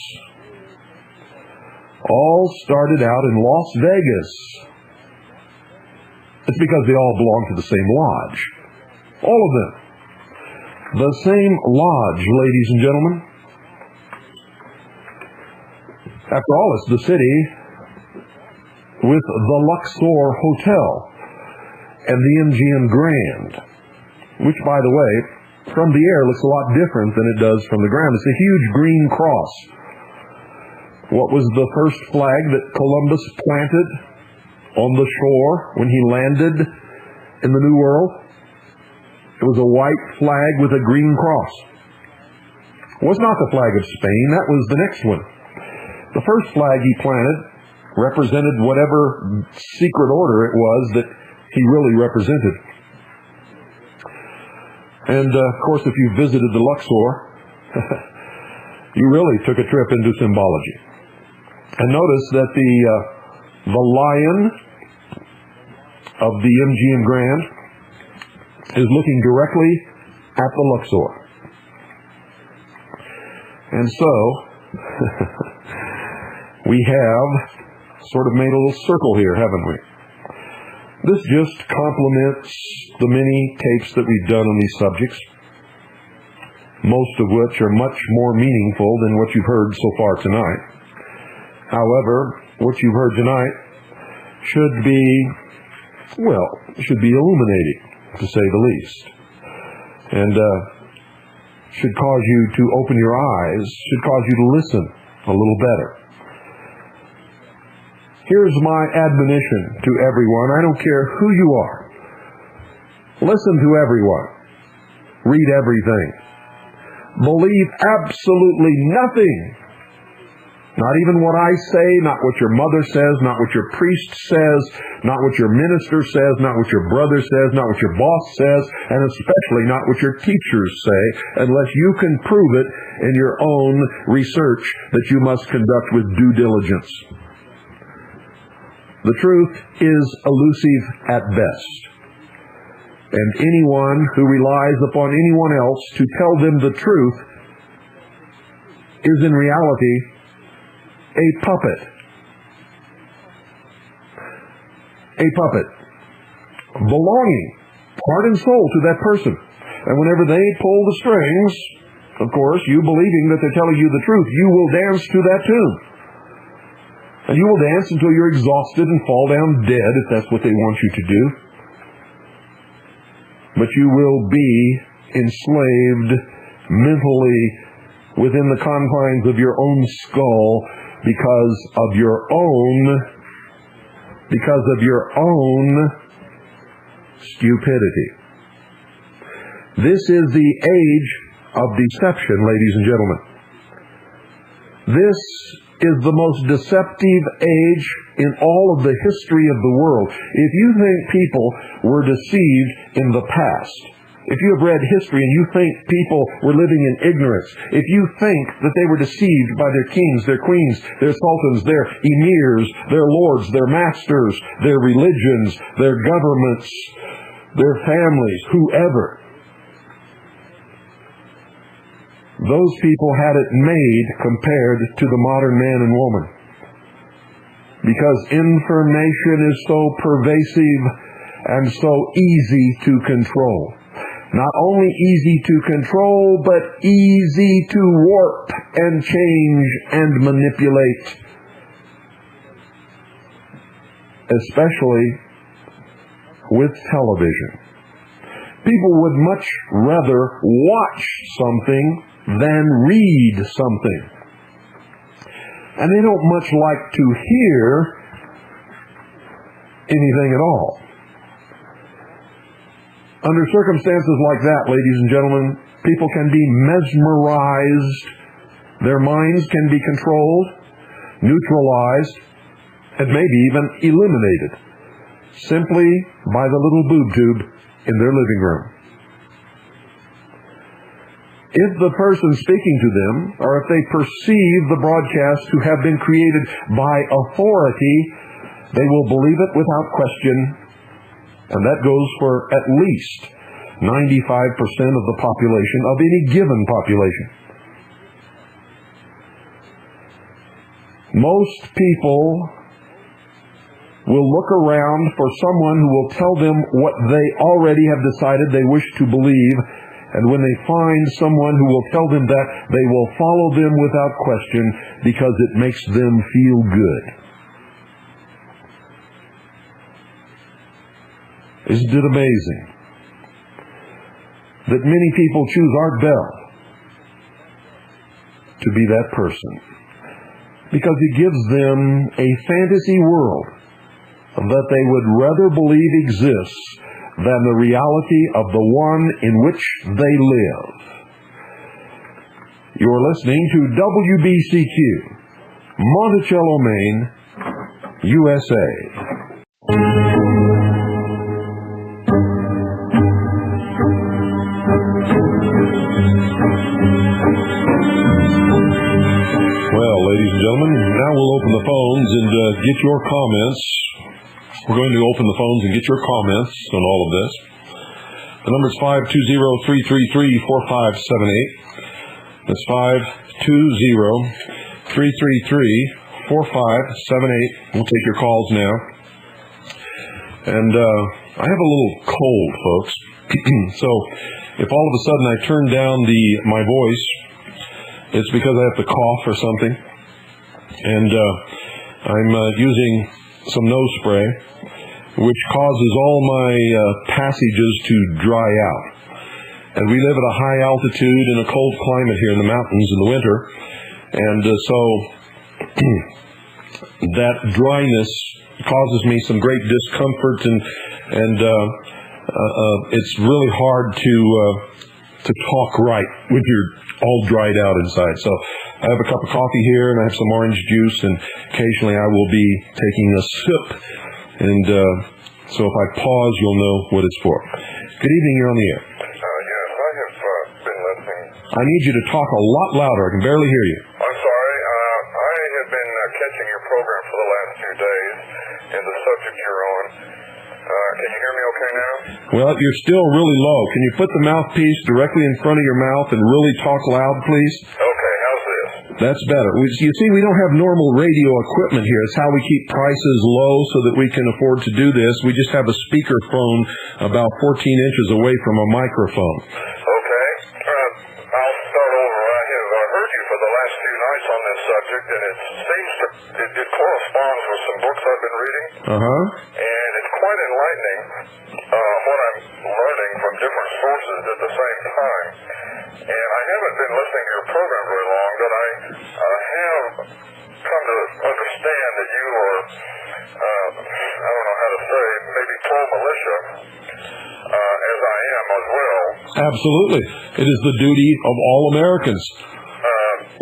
all started out in Las Vegas. It's because they all belong to the same lodge. All of them. The same lodge, ladies and gentlemen. After all, it's the city with the Luxor Hotel and the MGM Grand, which, by the way, from the air looks a lot different than it does from the ground. It's a huge green cross. What was the first flag that Columbus planted on the shore when he landed in the New World? It was a white flag with a green cross. It was not the flag of Spain. That was the next one. The first flag he planted represented whatever secret order it was that he really represented. And, of course, if you visited the Luxor, you really took a trip into symbology. And notice that the lion of the MGM Grand is looking directly at the Luxor. And so, we have sort of made a little circle here, haven't we? This just complements the many tapes that we've done on these subjects, most of which are much more meaningful than what you've heard so far tonight. However, what you've heard tonight should be illuminating, to say the least. And should cause you to open your eyes, should cause you to listen a little better. Here's my admonition to everyone. I don't care who you are. Listen to everyone. Read everything. Believe absolutely nothing. Not even what I say, not what your mother says, not what your priest says, not what your minister says, not what your brother says, not what your boss says, and especially not what your teachers say, unless you can prove it in your own research that you must conduct with due diligence. The truth is elusive at best. And anyone who relies upon anyone else to tell them the truth is in reality a puppet. A puppet. Belonging, heart and soul, to that person. And whenever they pull the strings, of course, you believing that they're telling you the truth, you will dance to that tune. And you will dance until you're exhausted and fall down dead, if that's what they want you to do. But you will be enslaved mentally within the confines of your own skull because of your own stupidity. This is the age of deception, ladies and gentlemen. This is the most deceptive age in all of the history of the world. If you think people were deceived in the past, if you have read history and you think people were living in ignorance, if you think that they were deceived by their kings, their queens, their sultans, their emirs, their lords, their masters, their religions, their governments, their families, whoever, those people had it made compared to the modern man and woman. Because information is so pervasive and so easy to control. Not only easy to control, but easy to warp and change and manipulate. Especially with television. People would much rather watch something than read something. And they don't much like to hear anything at all. Under circumstances like that, ladies and gentlemen, people can be mesmerized, their minds can be controlled, neutralized, and maybe even eliminated, simply by the little boob tube in their living room. If the person speaking to them, or if they perceive the broadcast to have been created by authority, they will believe it without question, and that goes for at least 95% of the population, of any given population. Most people will look around for someone who will tell them what they already have decided they wish to believe, and when they find someone who will tell them that, they will follow them without question because it makes them feel good. Isn't it amazing that many people choose Art Bell to be that person? Because he gives them a fantasy world that they would rather believe exists than the reality of the one in which they live. You're listening to WBCQ, Monticello, Maine, USA. Well, ladies and gentlemen, now we'll open the phones and get your comments. We're going to open the phones and get your comments on all of this. The number is 520-333-4578. That's 520-333-4578. We'll take your calls now. And I have a little cold, folks. So if all of a sudden I turn down my voice, it's because I have to cough or something. And I'm using some nose spray, which causes all my passages to dry out. And we live at a high altitude in a cold climate here in the mountains in the winter. And so that dryness causes me some great discomfort, and it's really hard to talk right when you're all dried out inside. So I have a cup of coffee here, and I have some orange juice, and occasionally I will be taking a sip. And so if I pause, you'll know what it's for. Good evening, you're on the air. Yes, I have been listening. I need you to talk a lot louder. I can barely hear you. I'm sorry. I have been catching your program for the last few days, and the subject you're on. Can you hear me okay now? Well, you're still really low. Can you put the mouthpiece directly in front of your mouth and really talk loud, please? Okay, how's this? That's better. You see, we don't have normal radio equipment here. It's how we keep prices low so that we can afford to do this. We just have a speakerphone about 14 inches away from a microphone. Okay. I'll start over. I have heard you for the last few nights on this subject, and it seems it corresponds with some books I've been reading. Uh-huh. And it's quite enlightening what I'm learning from different sources at the same time. And I haven't been listening to your program very long, but I have come to understand that you are, I don't know how to say, maybe pro-militia, as I am as well. Absolutely. It is the duty of all Americans.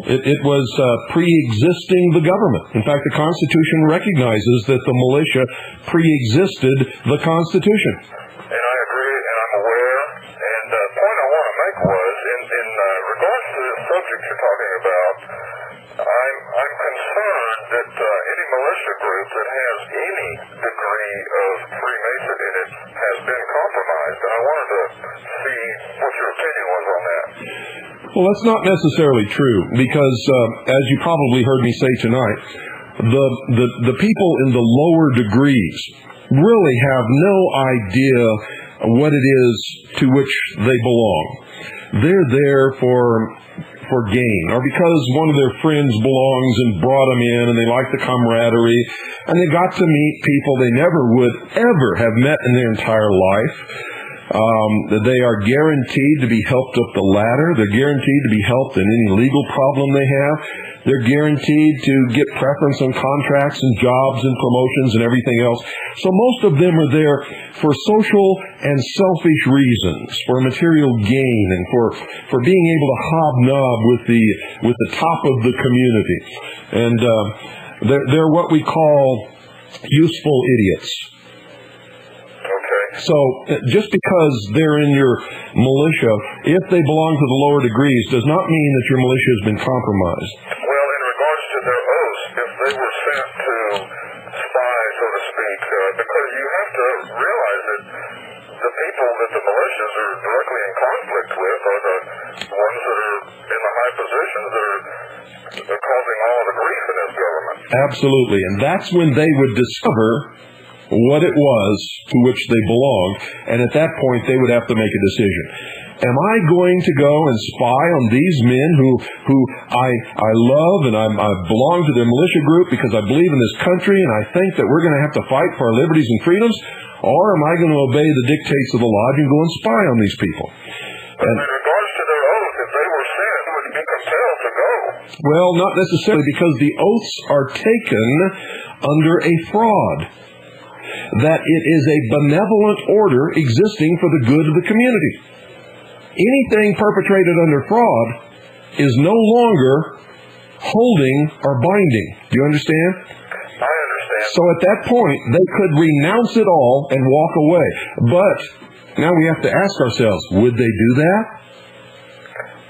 It was pre-existing the government. In fact, the Constitution recognizes that the militia pre-existed the Constitution. And I agree, and I'm aware. And the point I want to make was, in regards to the subject you're talking about, I'm concerned that any militia group that has any degree of Freemason in it has been compromised. And I wanted to see what your opinion was on that. Well, that's not necessarily true, because as you probably heard me say tonight, the people in the lower degrees really have no idea what it is to which they belong. They're there for gain, or because one of their friends belongs and brought them in, and they like the camaraderie, and they got to meet people they never would ever have met in their entire life. They are guaranteed to be helped up the ladder. They're guaranteed to be helped in any legal problem they have. They're guaranteed to get preference on contracts and jobs and promotions and everything else. So most of them are there for social and selfish reasons, for material gain, and for being able to hobnob with the top of the community. And they're what we call useful idiots. So just because they're in your militia, if they belong to the lower degrees, does not mean that your militia has been compromised. Well, in regards to their oaths, if they were sent to spy, so to speak, because you have to realize that the people that the militias are directly in conflict with are the ones that are in the high positions that are causing all of the grief in this government. Absolutely, and that's when they would discover what it was to which they belonged, and at that point they would have to make a decision. Am I going to go and spy on these men who I love, and I belong to their militia group because I believe in this country and I think that we're going to have to fight for our liberties and freedoms, or am I going to obey the dictates of the lodge and go and spy on these people? And in regards to their oath, if they were sent, they would be compelled to go. Well, not necessarily, because the oaths are taken under a fraud. That it is a benevolent order existing for the good of the community. Anything perpetrated under fraud is no longer holding or binding. Do you understand? I understand. So at that point, they could renounce it all and walk away. But now we have to ask ourselves, would they do that?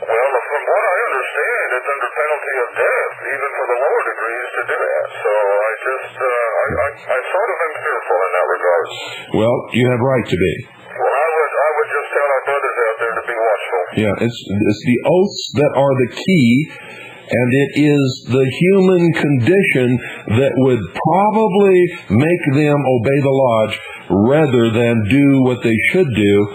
Well, from what I understand, it's under penalty of death, even for the lower degrees to do that. So I just, I sort of am fearful in that regard. Well, you have right to be. Well, I would just tell our brothers out there to be watchful. Yeah, it's the oaths that are the key, and it is the human condition that would probably make them obey the lodge rather than do what they should do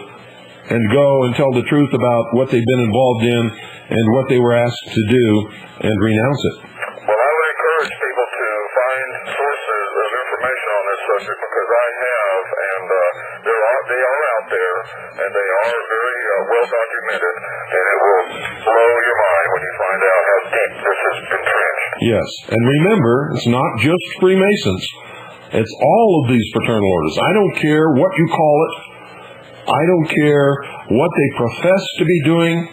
and go and tell the truth about what they've been involved in and what they were asked to do and renounce it. Well, I would encourage people to find sources of information on this subject, because I have, and they are out there, and they are very well documented, and it will blow your mind when you find out how deep this has entrenched. Yes, and remember, it's not just Freemasons. It's all of these fraternal orders. I don't care what you call it. I don't care what they profess to be doing.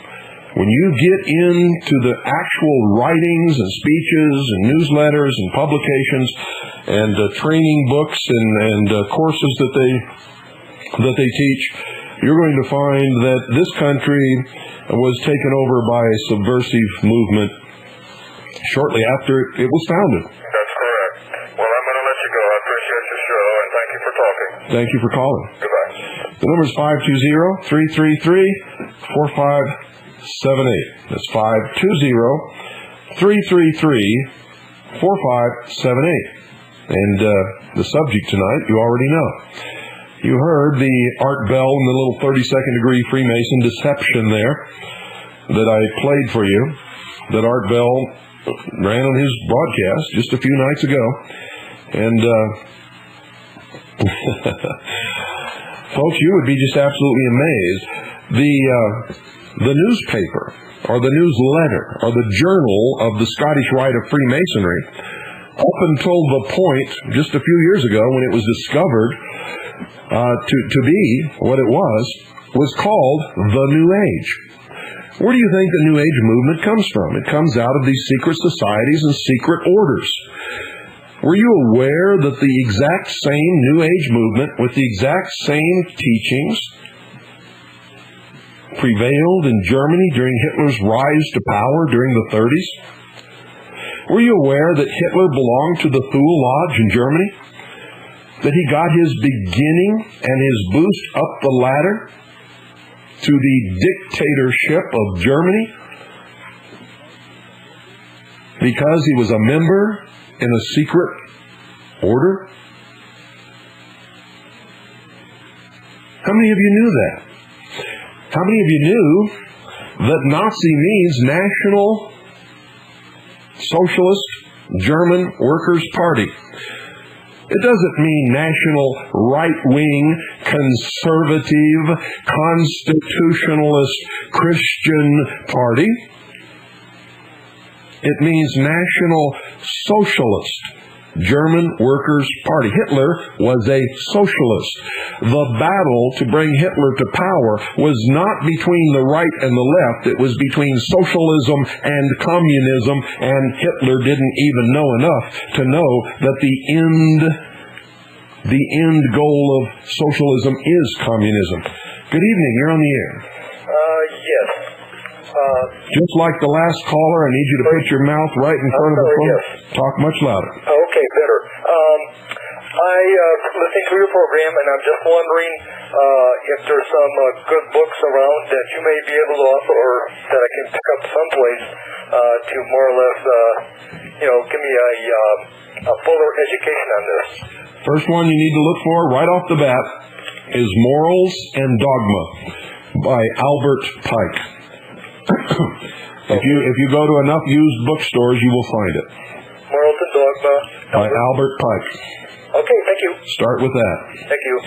When you get into the actual writings and speeches and newsletters and publications and training books and courses that they teach, you're going to find that this country was taken over by a subversive movement shortly after it was founded. That's correct. Well, I'm going to let you go. I appreciate your show, and thank you for talking. Thank you for calling. Goodbye. The number is 520-333-4578. That's 520-333-4578. And the subject tonight, you already know. You heard the Art Bell and the little 32nd degree Freemason deception there that I played for you, that Art Bell ran on his broadcast just a few nights ago. And folks, you would be just absolutely amazed. The newspaper, or the newsletter, or the journal of the Scottish Rite of Freemasonry, up until the point, just a few years ago, when it was discovered to be what it was called the New Age. Where do you think the New Age movement comes from? It comes out of these secret societies and secret orders. Were you aware that the exact same New Age movement with the exact same teachings prevailed in Germany during Hitler's rise to power during the 30s? Were you aware that Hitler belonged to the Thule Lodge in Germany? That he got his beginning and his boost up the ladder to the dictatorship of Germany because he was a member in a secret order? How many of you knew that? How many of you knew that Nazi means National Socialist German Workers' Party? It doesn't mean National Right-Wing Conservative Constitutionalist Christian Party. It means National Socialist German Workers' Party. Hitler was a socialist. The battle to bring Hitler to power was not between the right and the left. It was between socialism and communism, and Hitler didn't even know enough to know that the end goal of socialism is communism. Good evening, you're on the air. Yes. Just like the last caller, I need you to put your mouth right in front of the phone. Yes. Talk much louder. Okay, better. I listening to your program, and I'm just wondering if there's some good books around that you may be able to offer, or that I can pick up someplace to more or less, give me a fuller education on this. First one you need to look for right off the bat is Morals and Dogma by Albert Pike. If you go to enough used bookstores, you will find it. Morals and Dogma by Albert Pike. Okay, thank you. Start with that. Thank you.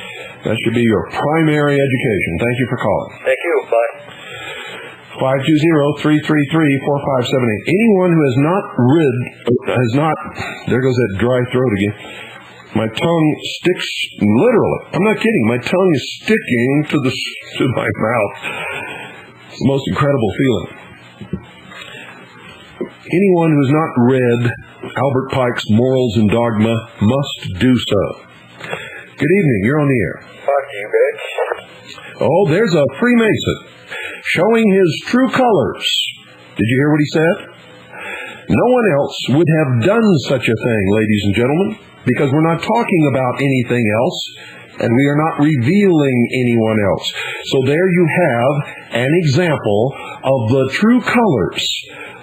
That should be your primary education. Thank you for calling. Thank you. Bye. 520-333-4578. Anyone who has not, there goes that dry throat again. My tongue sticks, literally, I'm not kidding, my tongue is sticking to my mouth. It's the most incredible feeling. Anyone who has not read Albert Pike's Morals and Dogma must do so. Good evening, you're on the air. Fuck you, bitch. Oh, there's a Freemason showing his true colors. Did you hear what he said? No one else would have done such a thing, ladies and gentlemen, because we're not talking about anything else, and we are not revealing anyone else. So there you have an example of the true colors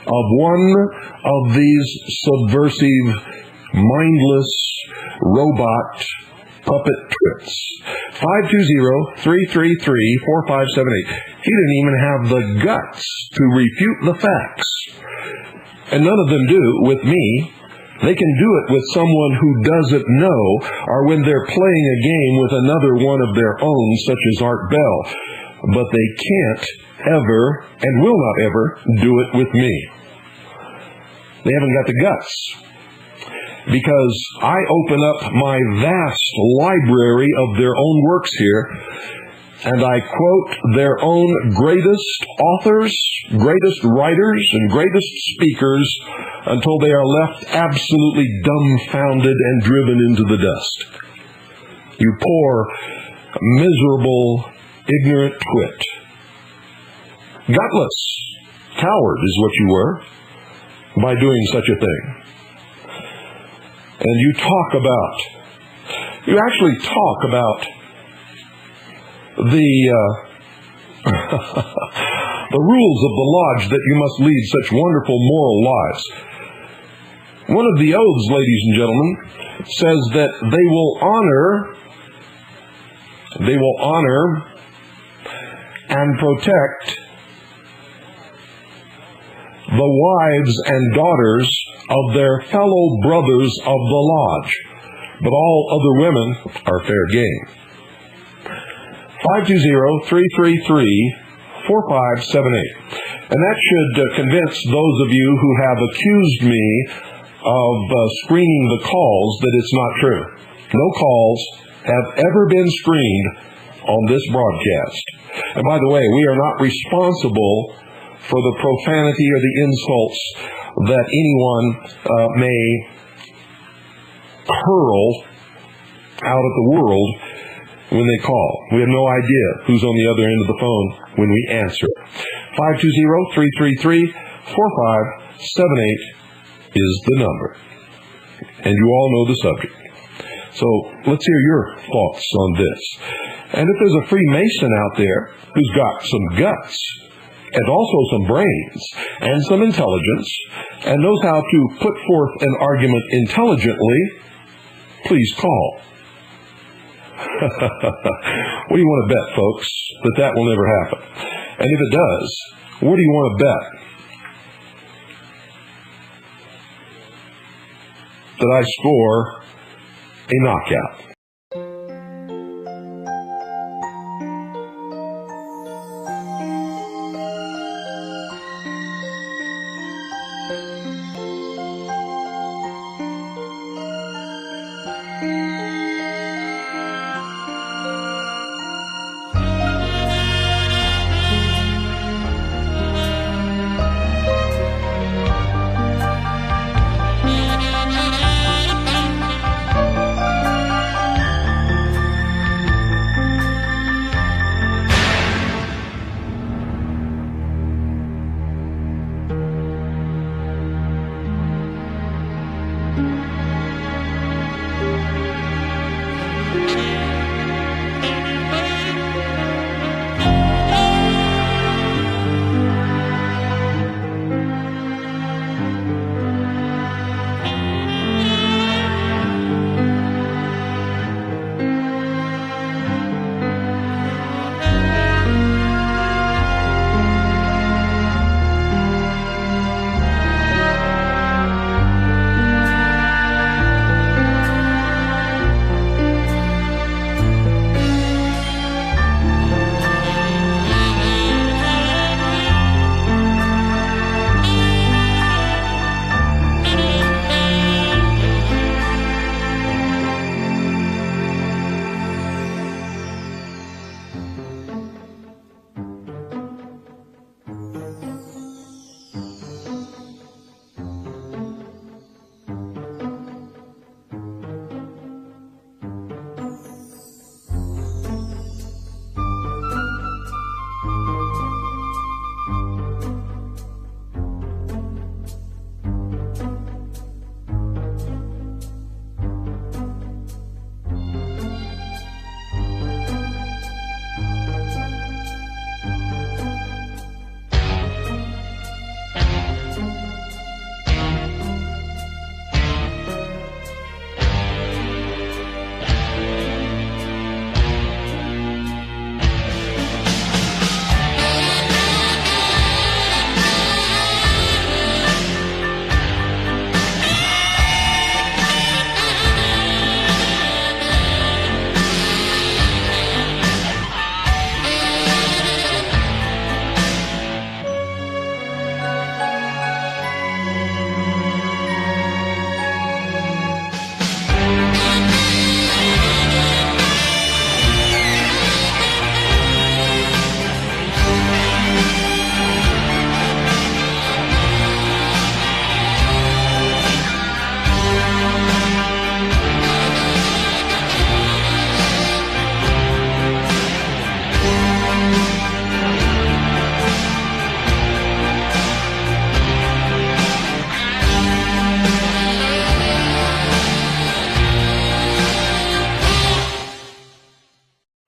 of one of these subversive, mindless, robot puppet twits. 520-333-4578. He didn't even have the guts to refute the facts. And none of them do with me. They can do it with someone who doesn't know, or when they're playing a game with another one of their own, such as Art Bell. But they can't ever, and will not ever, do it with me. They haven't got the guts. Because I open up my vast library of their own works here, and I quote their own greatest authors, greatest writers, and greatest speakers until they are left absolutely dumbfounded and driven into the dust. You poor, miserable, ignorant twit. Gutless, coward is what you were by doing such a thing. And you actually talk about the rules of the lodge that you must lead such wonderful moral lives. One of the oaths, ladies and gentlemen, says that they will honor and protect the wives and daughters of their fellow brothers of the lodge, but all other women are fair game. 520-333-4578. And that should convince those of you who have accused me of screening the calls that it's not true. No calls have ever been screened on this broadcast. And by the way, we are not responsible for the profanity or the insults that anyone may hurl out at the world when they call. We have no idea who's on the other end of the phone when we answer. 520-333-4578 is the number. And you all know the subject. So let's hear your thoughts on this. And if there's a Freemason out there who's got some guts and also some brains and some intelligence and knows how to put forth an argument intelligently, please call. What do you want to bet, folks, that will never happen? And if it does, what do you want to bet? That I score a knockout.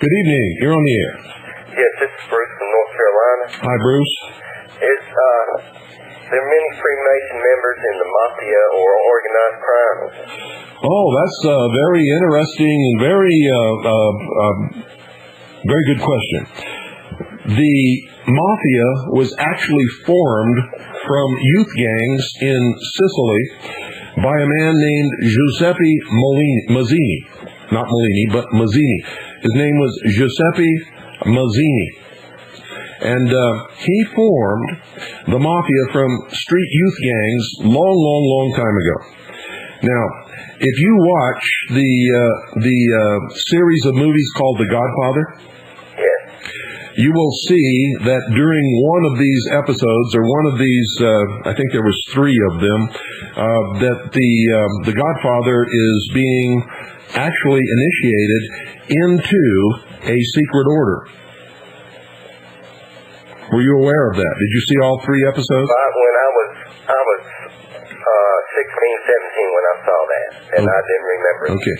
Good evening. You're on the air. Yes, this is Bruce from North Carolina. Hi, Bruce. There are many Freemason members in the mafia or organized crime. Oh, that's very interesting and very good question. The mafia was actually formed from youth gangs in Sicily by a man named Giuseppe Mazzini. Not Molini, but Mazzini. His name was Giuseppe Mazzini. And he formed the mafia from street youth gangs long time ago. Now, if you watch the series of movies called The Godfather, yes, you will see that during one of these episodes, or one of these, I think there was 3 of them, that the Godfather is being actually initiated into a secret order. Were you aware of that? Did you see all 3 episodes? When I was 16, 17 when I saw that, and I didn't remember it. Okay.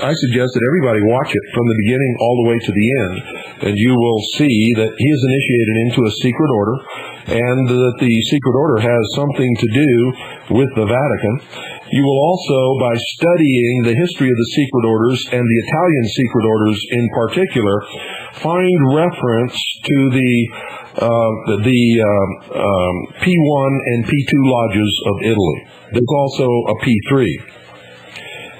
I suggest that everybody watch it from the beginning all the way to the end, and you will see that he is initiated into a secret order, and that the secret order has something to do with the Vatican. You will also, by studying the history of the secret orders, and the Italian secret orders in particular, find reference to the P1 and P2 lodges of Italy. There's also a P3.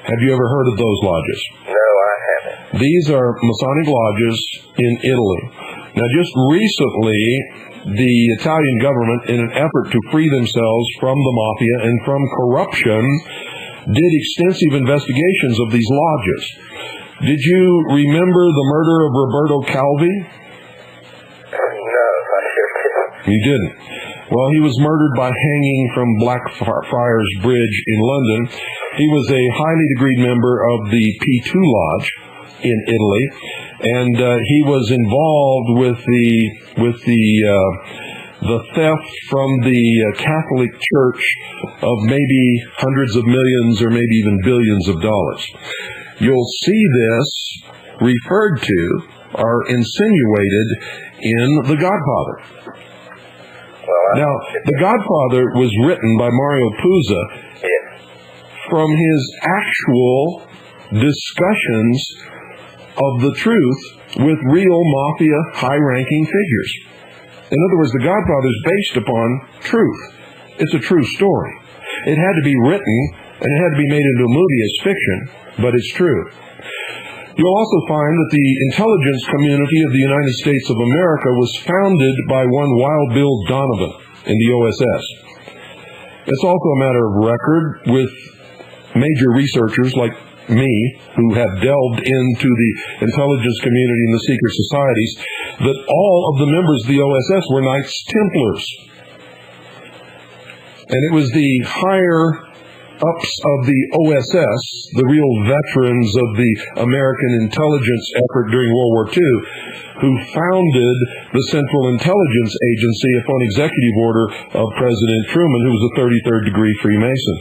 Have you ever heard of those lodges? No, I haven't. These are Masonic lodges in Italy. Now, just recently, the Italian government, in an effort to free themselves from the mafia and from corruption, did extensive investigations of these lodges. Did you remember the murder of Roberto Calvi? No, I sure didn't. You didn't. Well, he was murdered by hanging from Blackfriars Bridge in London. He was a highly degreed member of the P2 Lodge in Italy, and he was involved with the theft from the Catholic Church of maybe hundreds of millions or maybe even billions of dollars. You'll see this referred to or insinuated in The Godfather. Now, The Godfather was written by Mario Puzo from his actual discussions of the truth with real mafia high-ranking figures. In other words, The Godfather is based upon truth. It's a true story. It had to be written, and it had to be made into a movie as fiction, but it's true. You'll also find that the intelligence community of the United States of America was founded by one Wild Bill Donovan in the OSS. It's also a matter of record with major researchers like me, who have delved into the intelligence community and the secret societies, that all of the members of the OSS were Knights Templars. And it was the higher ups of the OSS, the real veterans of the American intelligence effort during World War II, who founded the Central Intelligence Agency upon executive order of President Truman, who was a 33rd degree Freemason.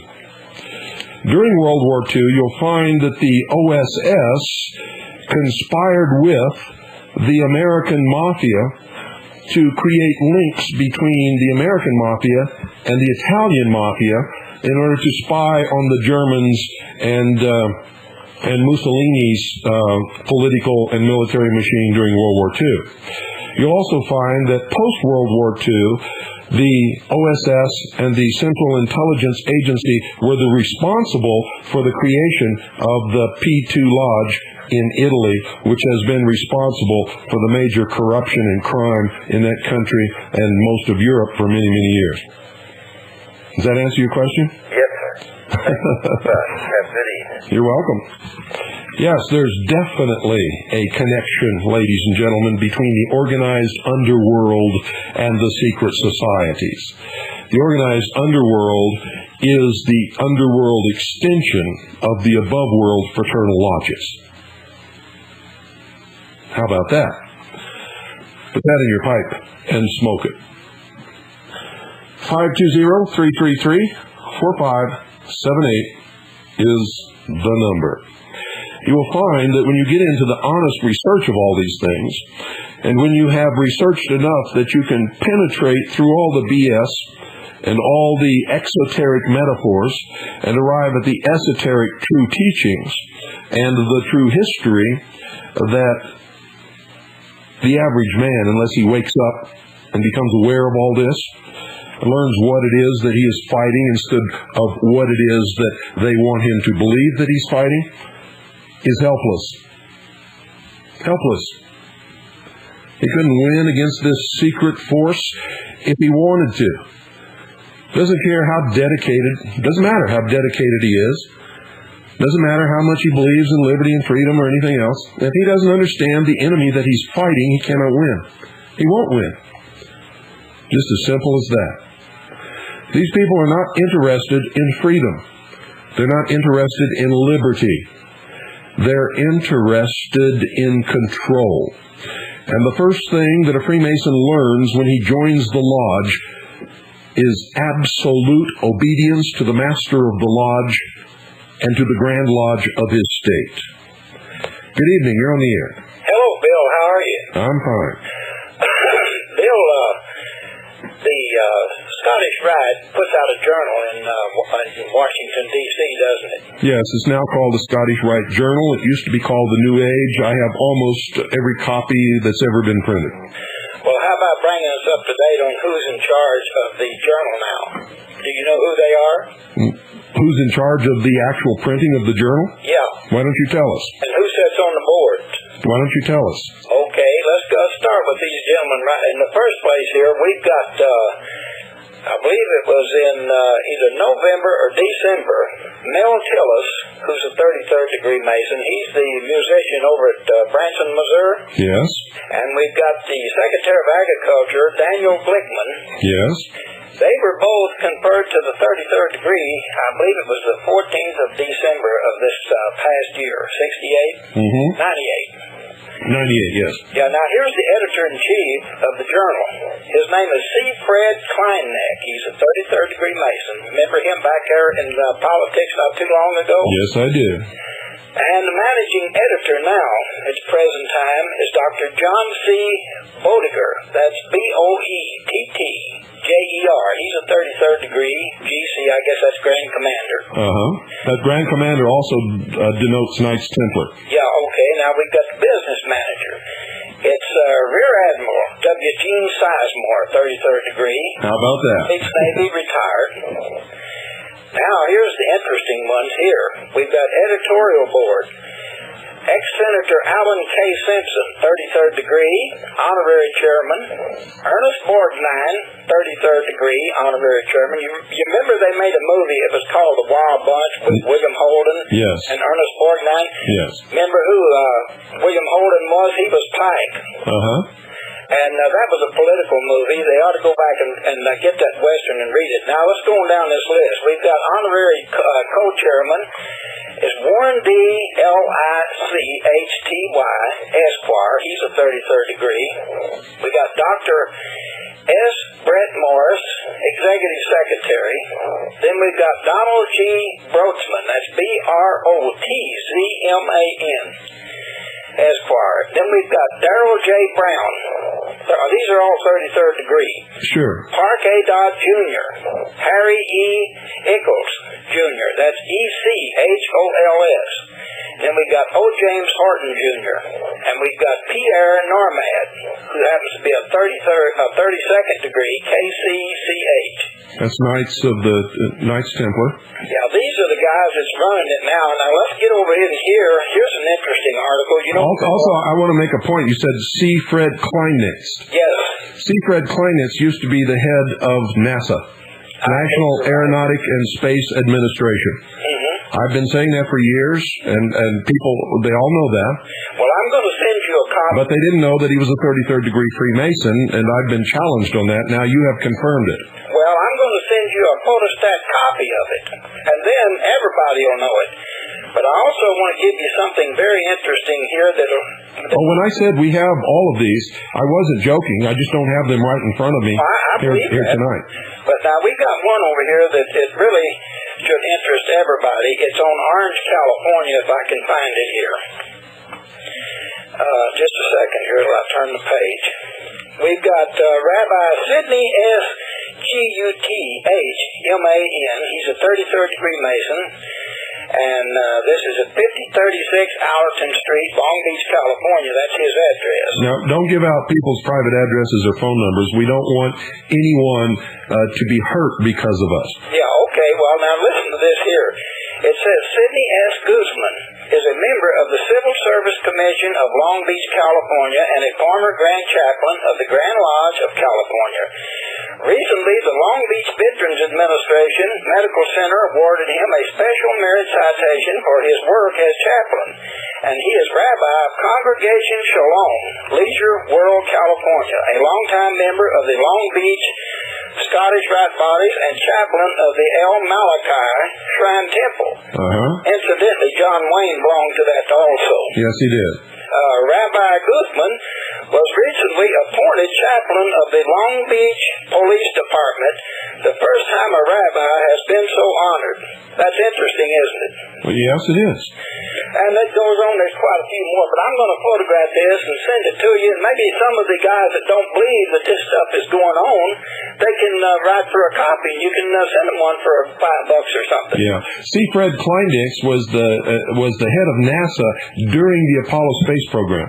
During World War II, you'll find that the OSS conspired with the American Mafia to create links between the American Mafia and the Italian Mafia in order to spy on the Germans and Mussolini's political and military machine during World War II. You'll also find that post-World War II, the OSS and the Central Intelligence Agency were the responsible for the creation of the P2 Lodge in Italy, which has been responsible for the major corruption and crime in that country and most of Europe for many, many years. Does that answer your question? Yes, sir. Have a good evening. You're welcome. Yes, there's definitely a connection, ladies and gentlemen, between the organized underworld and the secret societies. The organized underworld is the underworld extension of the above-world fraternal lodges. How about that? Put that in your pipe and smoke it. 520-333-4578 is the number. You will find that when you get into the honest research of all these things, and when you have researched enough that you can penetrate through all the BS and all the exoteric metaphors and arrive at the esoteric true teachings and the true history, that the average man, unless he wakes up and becomes aware of all this, and learns what it is that he is fighting instead of what it is that they want him to believe that he's fighting, is helpless. Helpless. He couldn't win against this secret force if he wanted to. Doesn't care how dedicated, doesn't matter how dedicated he is. Doesn't matter how much he believes in liberty and freedom or anything else. If he doesn't understand the enemy that he's fighting, he cannot win. He won't win. Just as simple as that. These people are not interested in freedom. They're not interested in liberty. They're interested in control. And the first thing that a Freemason learns when he joins the lodge is absolute obedience to the master of the lodge and to the Grand Lodge of his state. Good evening. You're on the air. Hello, Bill. How are you? I'm fine. Bill, the Scottish Rite puts out a journal in Washington, D.C., doesn't it? Yes, it's now called the Scottish Rite Journal. It used to be called the New Age. I have almost every copy that's ever been printed. Well, how about bringing us up to date on who's in charge of the journal now? Do you know who they are? Who's in charge of the actual printing of the journal? Yeah. Why don't you tell us? And who sits on the board? Why don't you tell us? Okay, let's start with these gentlemen. Right in the first place here, we've got, I believe it was in either November or December, Mel Tillis, who's a 33rd degree Mason. He's the musician over at Branson, Missouri. Yes. And we've got the Secretary of Agriculture, Daniel Glickman. Yes. They were both conferred to the 33rd degree, I believe it was the 14th of December of this past year, 68? 98. 98, yes. Yeah, now here's the editor-in-chief of the journal. His name is C. Fred Kleinneck. He's a 33rd degree Mason. Remember him back there in politics not too long ago? Yes, I do. And the managing editor now, at the present time, is Dr. John C. Boediger. That's Boettinger. He's a 33rd degree GC. I guess that's Grand Commander. That Grand Commander also denotes Knights Templar. Yeah, okay. Now we've got the business manager. It's Rear Admiral W. Gene Sizemore, 33rd degree. How about that? Ex-Navy, retired. Now, here's the interesting ones here. We've got editorial board. Ex-Senator Alan K. Simpson, 33rd degree, honorary chairman. Ernest Borgnine, 33rd degree, honorary chairman. You remember they made a movie, it was called The Wild Bunch with William Holden yes. and Ernest Borgnine? Yes. Remember who William Holden was? He was Pike. And that was a political movie. They ought to go back and get that Western and read it. Now, let's go on down this list. We've got honorary co-chairman is Warren D. Lichty, Esquire. He's a 33rd degree. We got Dr. S. Brett Morris, executive secretary. Then we've got Donald G. Brotzman. That's Brotzman, Esquire. Then we've got Darrell J. Brown. These are all 33rd degree. Sure. Park A. Dodd Jr. Harry E. Eccles Jr. That's E-C-H-O-L-S. Then we've got O. James Horton Jr. And we've got Pierre Normad, who happens to be a 32nd degree KCCH. That's Knights of the Knights Templar. Yeah, these are the guys that's running it now. Now let's get over in here. Here's an interesting article. You know. Also, I want to make a point. You said C. Fred Kleinitz. Yes. C. Fred Kleinitz used to be the head of NASA, National Aeronautic and Space Administration. I've been saying that for years, and people, they all know that. Well, I'm going to send you a copy. But they didn't know that he was a 33rd degree Freemason, and I've been challenged on that. Now you have confirmed it. Well, I'm going to send you a photostat copy of it, and then everybody will know it. But I also want to give you something very interesting here when I said we have all of these, I wasn't joking. I just don't have them right in front of me here tonight. But now we've got one over here that it really should interest everybody. It's on Orange, California, if I can find it here. Just a second here till I turn the page. We've got Rabbi Sidney S. Gutman. He's a 33rd degree Mason. And this is at 5036 Allerton Street, Long Beach, California. That's his address. Now, don't give out people's private addresses or phone numbers. We don't want anyone to be hurt because of us. Yeah, okay. Well, now listen to this here. It says Sidney S. Guzman, is a member of the Civil Service Commission of Long Beach, California, and a former Grand Chaplain of the Grand Lodge of California. Recently, the Long Beach Veterans Administration Medical Center awarded him a special merit citation for his work as chaplain, and he is rabbi of Congregation Shalom, Leisure World, California, a longtime member of the Long Beach Scottish Rite Bodies and chaplain of the El Malachi Shrine Temple. Incidentally, John Wayne belonged to that also. Yes, he did. Rabbi Guzman was recently appointed chaplain of the Long Beach Police Department, the first time a rabbi has been so honored. That's interesting, isn't it? Well, yes, it is. And that goes on. There's quite a few more, but I'm going to photograph this and send it to you. And maybe some of the guys that don't believe that this stuff is going on, they can write for a copy. You can send them one for $5 or something. Yeah. C. Fred Kleindix was the head of NASA during the Apollo space program.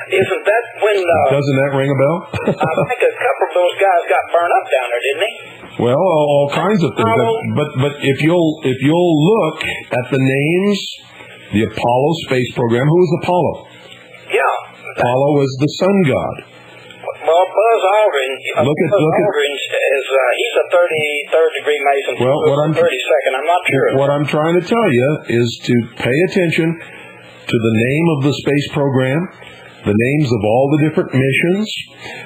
Isn't that when... Doesn't that ring a bell? I think a couple of those guys got burned up down there, didn't they? Well, all kinds of things. But if you'll look at the names, the Apollo space program. Who was Apollo? Yeah. Apollo was the sun god. Well, Buzz Aldrin. Aldrin is he's a 33rd degree Mason. Well, 32nd. I'm not sure. What I'm trying to tell you is to pay attention to the name of the space program, the names of all the different missions,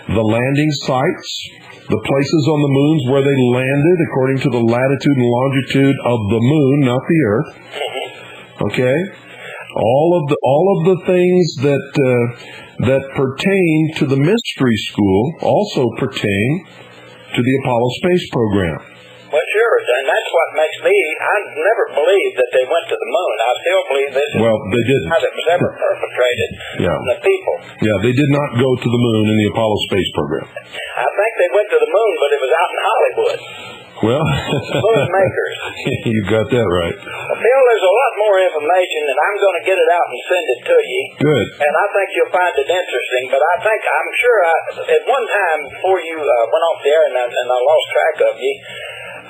the landing sites, the places on the moons where they landed according to the latitude and longitude of the moon, not the Earth. Okay? All of the things that pertain to the mystery school also pertain to the Apollo space program. Well, sure, and that's what makes me, I never believed that they went to the moon. I still believe this is they didn't. how it was ever perpetrated on the people. Yeah, they did not go to the moon in the Apollo space program. I think they went to the moon, but it was out in Hollywood. Well, moon makers. You got that right. Well, Bill, there's a lot more information, and I'm going to get it out and send it to you. Good. And I think you'll find it interesting. But I'm sure at one time before you went off the air and I lost track of you,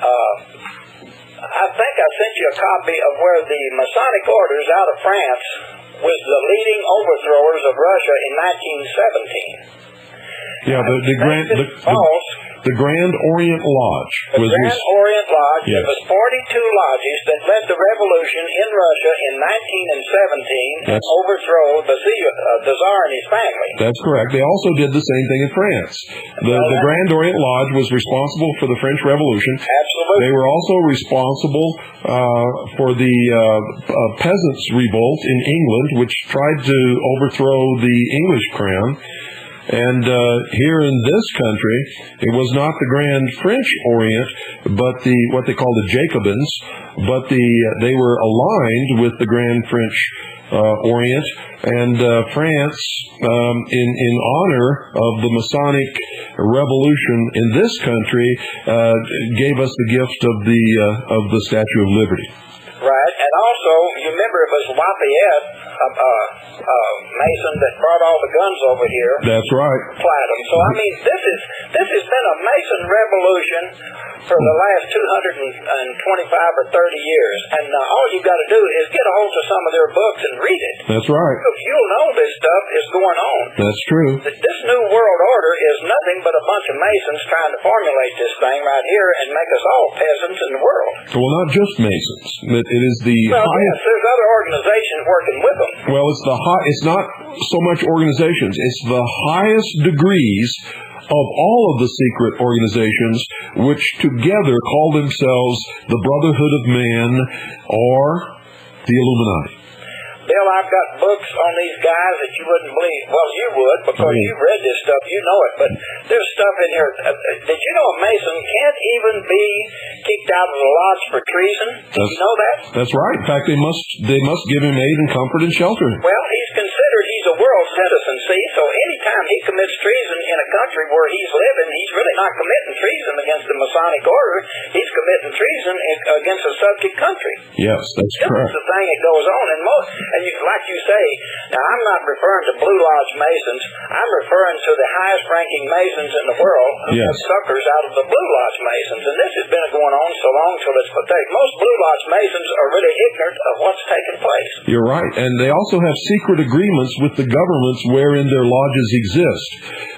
I think I sent you a copy of where the Masonic orders out of France was the leading overthrowers of Russia in 1917. Yeah, the Grand Orient Lodge. The Grand Orient Lodge. Yes. It was 42 lodges that led the revolution in Russia in 19 and 17 and overthrow the Tsar and his family. That's correct. They also did the same thing in France. The Grand Orient Lodge was responsible for the French Revolution. Absolutely. They were also responsible for the peasants' revolt in England, which tried to overthrow the English crown. And here in this country, it was not the Grand French Orient, but what they call the Jacobins, but they were aligned with the Grand French Orient, and France, in honor of the Masonic Revolution in this country, gave us the gift of the Statue of Liberty. Right, and also, you remember it was Lafayette, Mason, that brought all the guns over here. That's right. Platinum. So, I mean, this has been a Mason revolution for the last 225 or 30 years. And all you've got to do is get a hold of some of their books and read it. That's right. You'll know this stuff is going on. That's true. This new world order is nothing but a bunch of Masons trying to formulate this thing right here and make us all peasants in the world. Well, not just Masons. It is the highest... Yes, there's other organizations working with them. Well, it's not so much organizations. It's the highest degrees of all of the secret organizations, which together call themselves the Brotherhood of Man or the Illuminati. Bill, I've got books on these guys that you wouldn't believe. Well, you would, because you've read this stuff. You know it. But there's stuff in here. Did you know a Mason can't even be kicked out of the lodge for treason? Did you know that? That's right. In fact, they must give him aid and comfort and shelter. Well, he's a world citizen, see? So anytime he commits treason in a country where he's living, he's really not committing treason against the Masonic order. He's committing treason against a subject country. Yes, that's correct. That's the thing that goes on. Like you say, now I'm not referring to Blue Lodge Masons. I'm referring to the highest-ranking Masons in the world who have suckers out of the Blue Lodge Masons. And this has been going on so long till it's pathetic. Most Blue Lodge Masons are really ignorant of what's taking place. You're right. And they also have secret agreements with the governments wherein their lodges exist.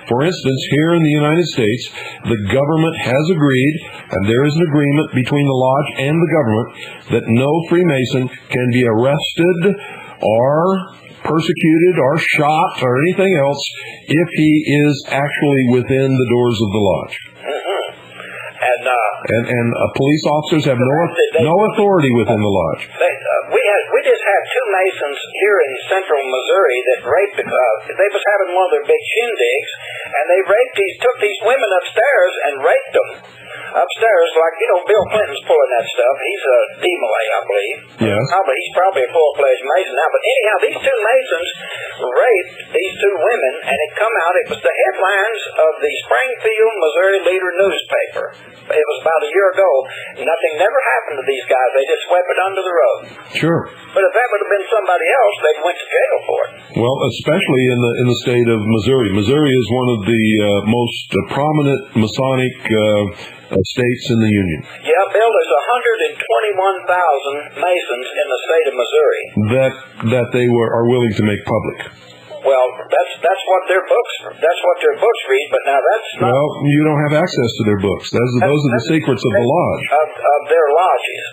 For instance, here in the United States, the government has agreed, and there is an agreement between the lodge and the government, that no Freemason can be arrested or persecuted or shot or anything else if he is actually within the doors of the lodge. And police officers have no authority within the lodge. We just had two Masons here in central Missouri that raped. They was having one of their big shindigs, and they took these women upstairs and raped them upstairs. Like Bill Clinton's pulling that stuff. He's a DMLA, I believe. Yes. He's probably a full-fledged Mason now. But anyhow, these two Masons raped these two women, and it come out. It was the headlines of the Springfield, Missouri Leader newspaper. It was about a year ago. Nothing never happened to these guys. They just swept it under the rug. Sure. But if that would have been somebody else, they'd went to jail for it. Well, especially in the state of Missouri. Missouri is one of the most prominent Masonic states in the Union. Yeah, Bill, there's 121,000 Masons in the state of Missouri. That they are willing to make public. Well, that's what their books read, but now that's not... Well, you don't have access to their books. Those are the secrets of the lodge. Of their lodges.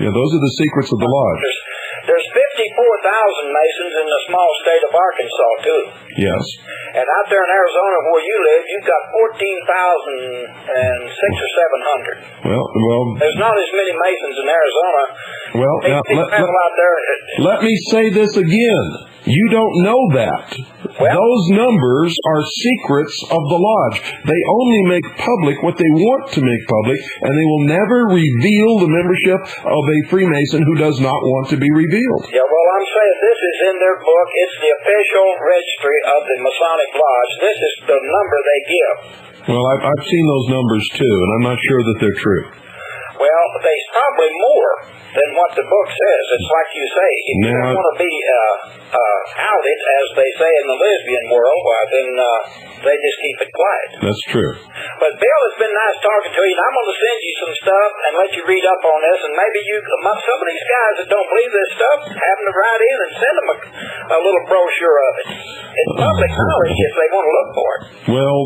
Yeah, those are the secrets of the lodge. There's 54,000 Masons in the small state of Arkansas, too. Yes. And out there in Arizona where you live, you've got 14,006 or 700. Well... There's not as many Masons in Arizona. Well, now, let me say this again. You don't know that. Those numbers are secrets of the lodge. They only make public what they want to make public, and they will never reveal the membership of a Freemason who does not want to be revealed. Yeah, well, I'm saying this is in their book. It's the official registry of the Masonic Lodge. This is the number they give. Well, I've seen those numbers too, and I'm not sure that they're true. Well, there's probably more than what the book says. It's like you say, if you don't want to be outed, as they say in the lesbian world, then they just keep it quiet. That's true. But Bill, it's been nice talking to you, and I'm going to send you some stuff and let you read up on this, and maybe some of these guys that don't believe this stuff have them to write in and send them a little brochure of it. It's public knowledge if they want to look for it. Well,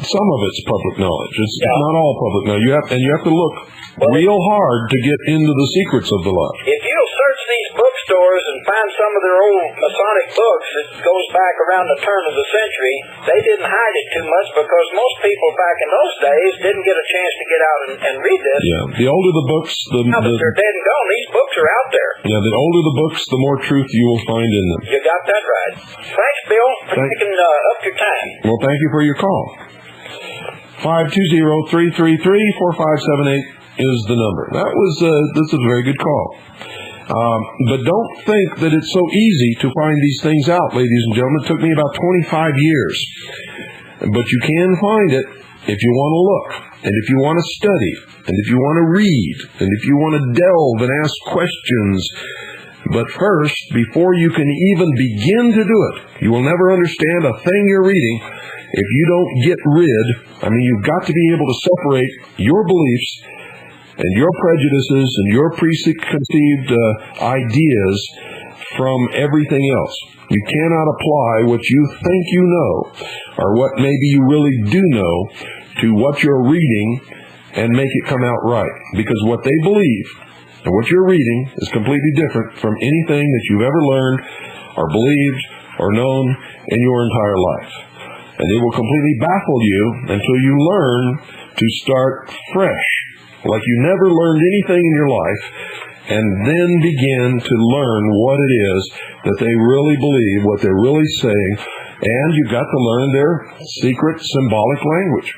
some of it's public knowledge. It's not all public knowledge. You have to look real hard to get into the secrets of the lodge. If you'll search these bookstores and find some of their old Masonic books that goes back around the turn of the century, they didn't hide it too much because most people back in those days didn't get a chance to get out and read this. Yeah, the older the books, now that they're dead and gone, these books are out there. Yeah, the older the books, the more truth you will find in them. You got that right. Thanks, Bill, for taking up your time. Well, thank you for your call. 520-333-4578 is the number. This is a very good call. But don't think that it's so easy to find these things out, ladies and gentlemen. It took me about 25 years. But you can find it if you want to look, and if you want to study, and if you want to read, and if you want to delve and ask questions. But first, before you can even begin to do it, you will never understand a thing you're reading if you don't get you've got to be able to separate your beliefs and your prejudices and your preconceived ideas from everything else. You cannot apply what you think you know, or what maybe you really do know, to what you're reading and make it come out right. Because what they believe and what you're reading is completely different from anything that you've ever learned or believed or known in your entire life. And it will completely baffle you until you learn to start fresh, like you never learned anything in your life, and then begin to learn what it is that they really believe, what they're really saying, and you've got to learn their secret symbolic language.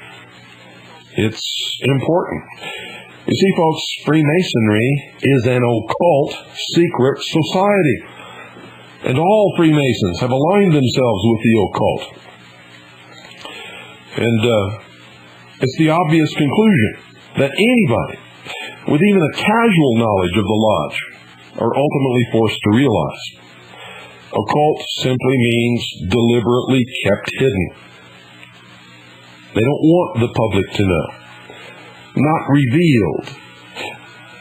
It's important. You see, folks, Freemasonry is an occult secret society. And all Freemasons have aligned themselves with the occult. And it's the obvious conclusion that anybody with even a casual knowledge of the lodge are ultimately forced to realize. Occult simply means deliberately kept hidden. They don't want the public to know. Not revealed.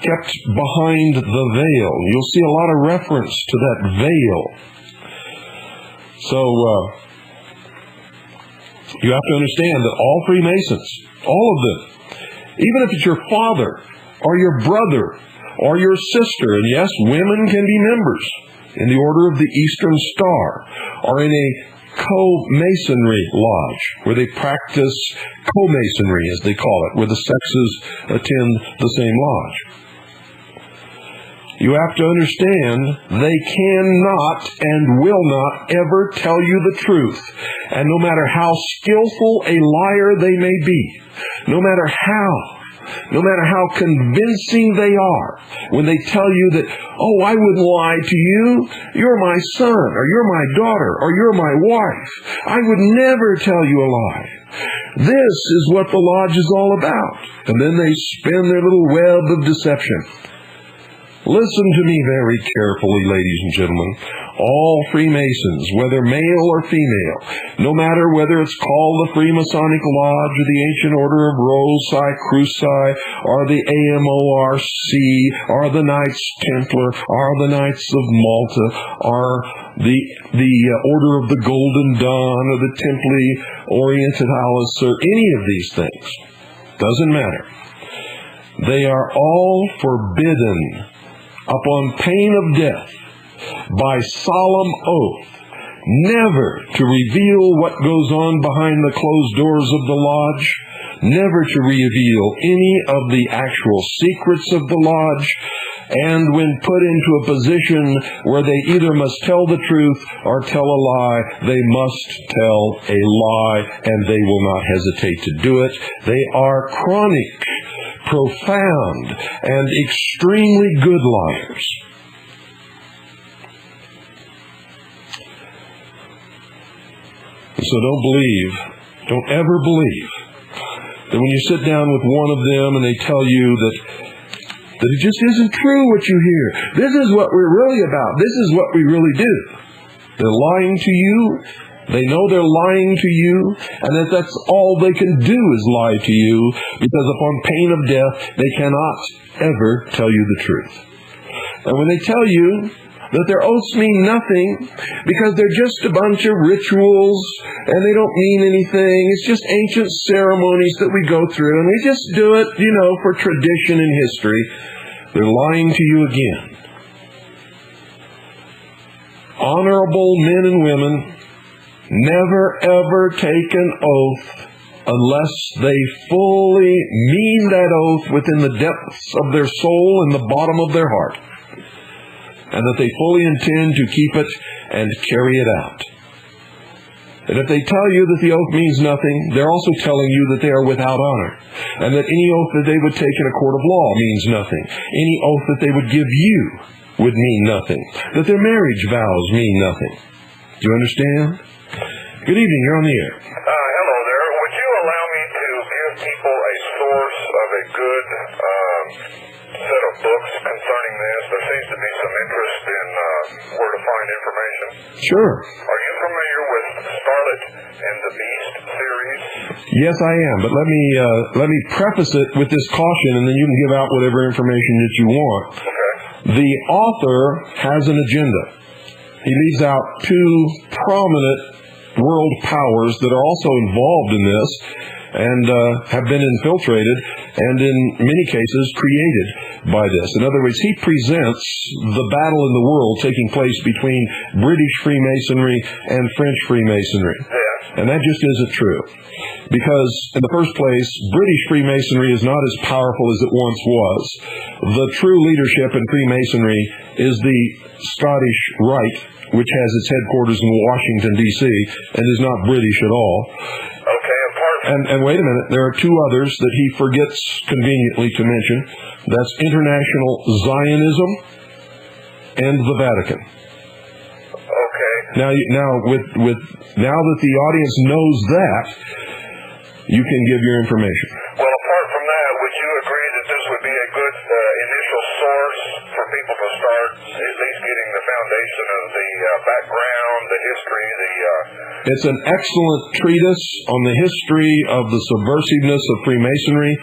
Kept behind the veil. You'll see a lot of reference to that veil. So, you have to understand that all Freemasons, all of them, even if it's your father or your brother or your sister, and yes, women can be members in the Order of the Eastern Star, or in a co-masonry lodge, where they practice co-masonry, as they call it, where the sexes attend the same lodge. You have to understand, they cannot and will not ever tell you the truth. And no matter how skillful a liar they may be, no matter how convincing they are, when they tell you that, oh, I wouldn't lie to you, you're my son, or you're my daughter, or you're my wife, I would never tell you a lie. This is what the lodge is all about. And then they spin their little web of deception. Listen to me very carefully, ladies and gentlemen. All Freemasons, whether male or female, no matter whether it's called the Freemasonic Lodge or the Ancient Order of Rossi Cruci or the AMORC or the Knights Templar or the Knights of Malta or the Order of the Golden Dawn or the Templi Orientalis or any of these things, doesn't matter. They are all forbidden upon pain of death, by solemn oath, never to reveal what goes on behind the closed doors of the lodge, never to reveal any of the actual secrets of the lodge, and when put into a position where they either must tell the truth or tell a lie, they must tell a lie, and they will not hesitate to do it. They are chronic, profound, and extremely good liars. So don't ever believe that when you sit down with one of them and they tell you that it just isn't true what you hear. This is what we're really about. This is what we really do. They're lying to you. They know they're lying to you, and that's all they can do is lie to you, because upon pain of death, they cannot ever tell you the truth. And when they tell you that their oaths mean nothing, because they're just a bunch of rituals, and they don't mean anything, it's just ancient ceremonies that we go through, and we just do it, for tradition and history, they're lying to you again. Honorable men and women never ever take an oath unless they fully mean that oath within the depths of their soul and the bottom of their heart, and that they fully intend to keep it and carry it out. And if they tell you that the oath means nothing, they're also telling you that they are without honor, and that any oath that they would take in a court of law means nothing. Any oath that they would give you would mean nothing. That their marriage vows mean nothing. Do you understand? Good evening, you're on the air. Hello there. Would you allow me to give people a source of a good set of books concerning this? There seems to be some interest in where to find information. Sure. Are you familiar with Starlet and the Beast series? Yes, I am, but let me preface it with this caution, and then you can give out whatever information that you want. Okay. The author has an agenda. He leaves out two prominent world powers that are also involved in this and have been infiltrated and in many cases created by this. In other words, he presents the battle in the world taking place between British Freemasonry and French Freemasonry. Yeah. And that just isn't true. Because, in the first place, British Freemasonry is not as powerful as it once was. The true leadership in Freemasonry is the Scottish Rite, which has its headquarters in Washington, D.C., and is not British at all. Okay, and wait a minute, there are two others that he forgets conveniently to mention. That's International Zionism and the Vatican. Now that the audience knows that, you can give your information. Well, apart from that, would you agree that this would be a good initial source for people to start at least getting the foundation of the background, the history, It's an excellent treatise on the history of the subversiveness of Freemasonry,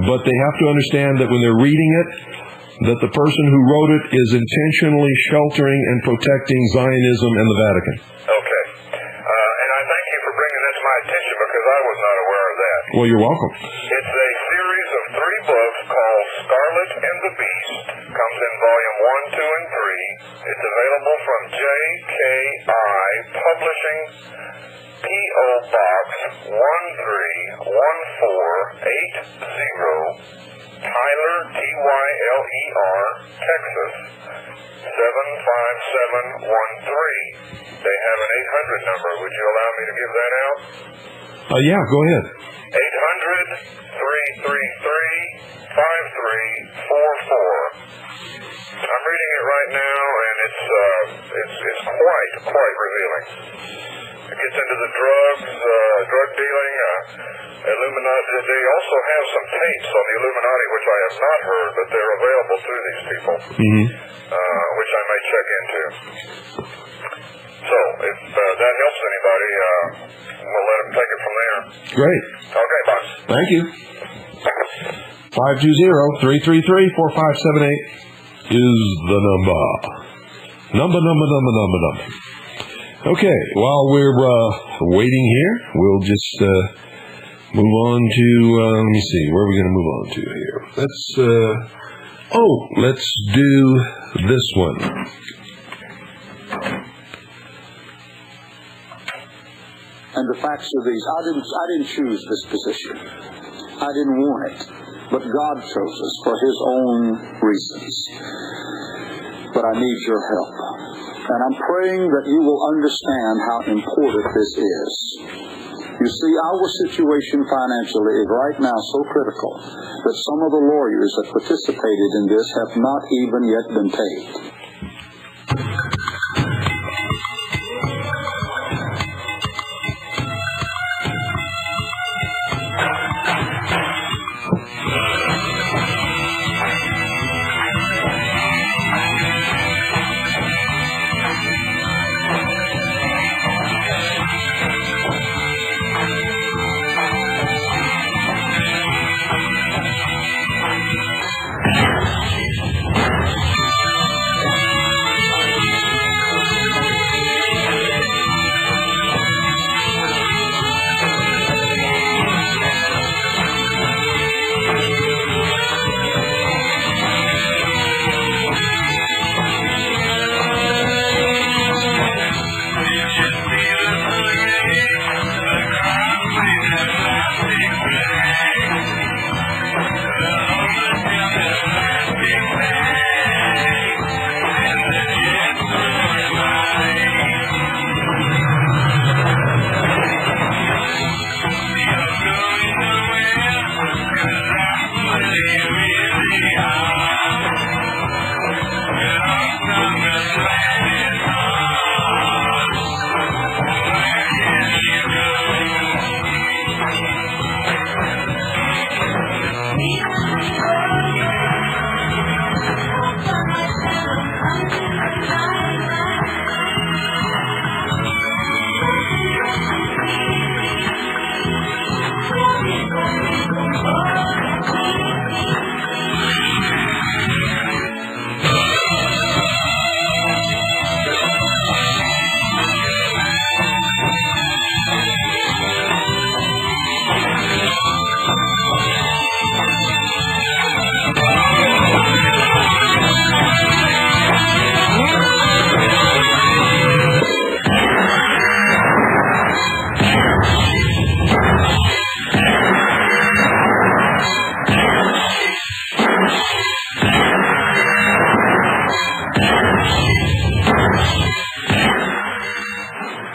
but they have to understand that when they're reading it, that the person who wrote it is intentionally sheltering and protecting Zionism and the Vatican. Okay. And I thank you for bringing that to my attention because I was not aware of that. Well, you're welcome. It's a series of 3 books called Scarlet and the Beast. Comes in volume 1, 2, and 3. It's available from JKI Publishing, P.O. Box 1314880, Tyler, Tyler, Texas 75713. They have an 800 number. Would you allow me to give that out? Yeah, go ahead. 800-333-5344. I'm reading it right now, and it's quite revealing. It gets into the drugs, drug dealing, Illuminati. They also have some tapes on the Illuminati, which I have not heard, but they're available through these people, which I may check into. So, if that helps anybody, we'll let them take it from there. Great. Okay, bye. Thank you. 520-333-4578 is the number. Number. Okay, while we're waiting here, we'll just move on to, let me see, where are we going to move on to here? Let's do this one. And the facts are these. I didn't choose this position. I didn't want it. But God chose us for His own reasons. But I need your help. And I'm praying that you will understand how important this is. You see, our situation financially is right now so critical that some of the lawyers that participated in this have not even yet been paid.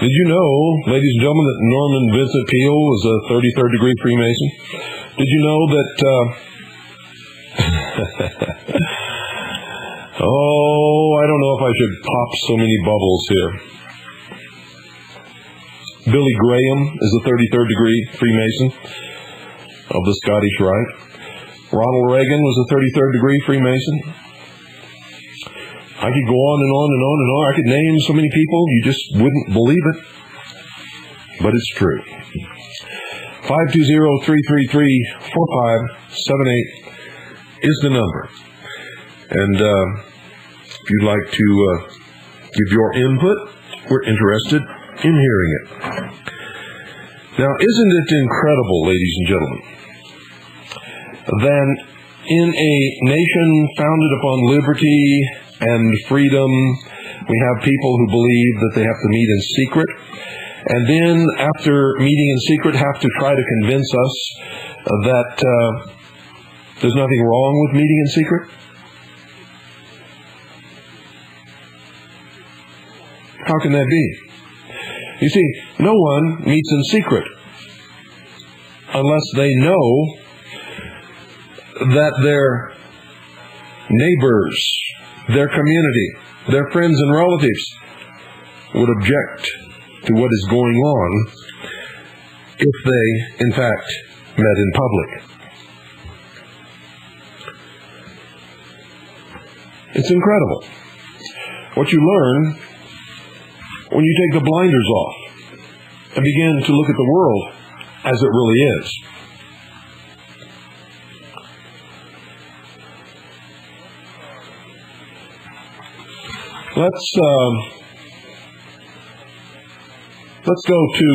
Did you know, ladies and gentlemen, that Norman Vincent Peale was a 33rd degree Freemason? Did you know that... I don't know if I should pop so many bubbles here. Billy Graham is a 33rd degree Freemason of the Scottish Rite. Ronald Reagan was a 33rd degree Freemason. I could go on and on and on and on. I could name so many people, you just wouldn't believe it. But it's true. 520-333-4578 is the number. And if you'd like to give your input, we're interested in hearing it. Now, isn't it incredible, ladies and gentlemen, that in a nation founded upon liberty and freedom, we have people who believe that they have to meet in secret, and then after meeting in secret have to try to convince us that there's nothing wrong with meeting in secret? How can that be? You see, no one meets in secret unless they know that their neighbors, their community, their friends and relatives would object to what is going on if they, in fact, met in public. It's incredible what you learn when you take the blinders off and begin to look at the world as it really is. Let's go to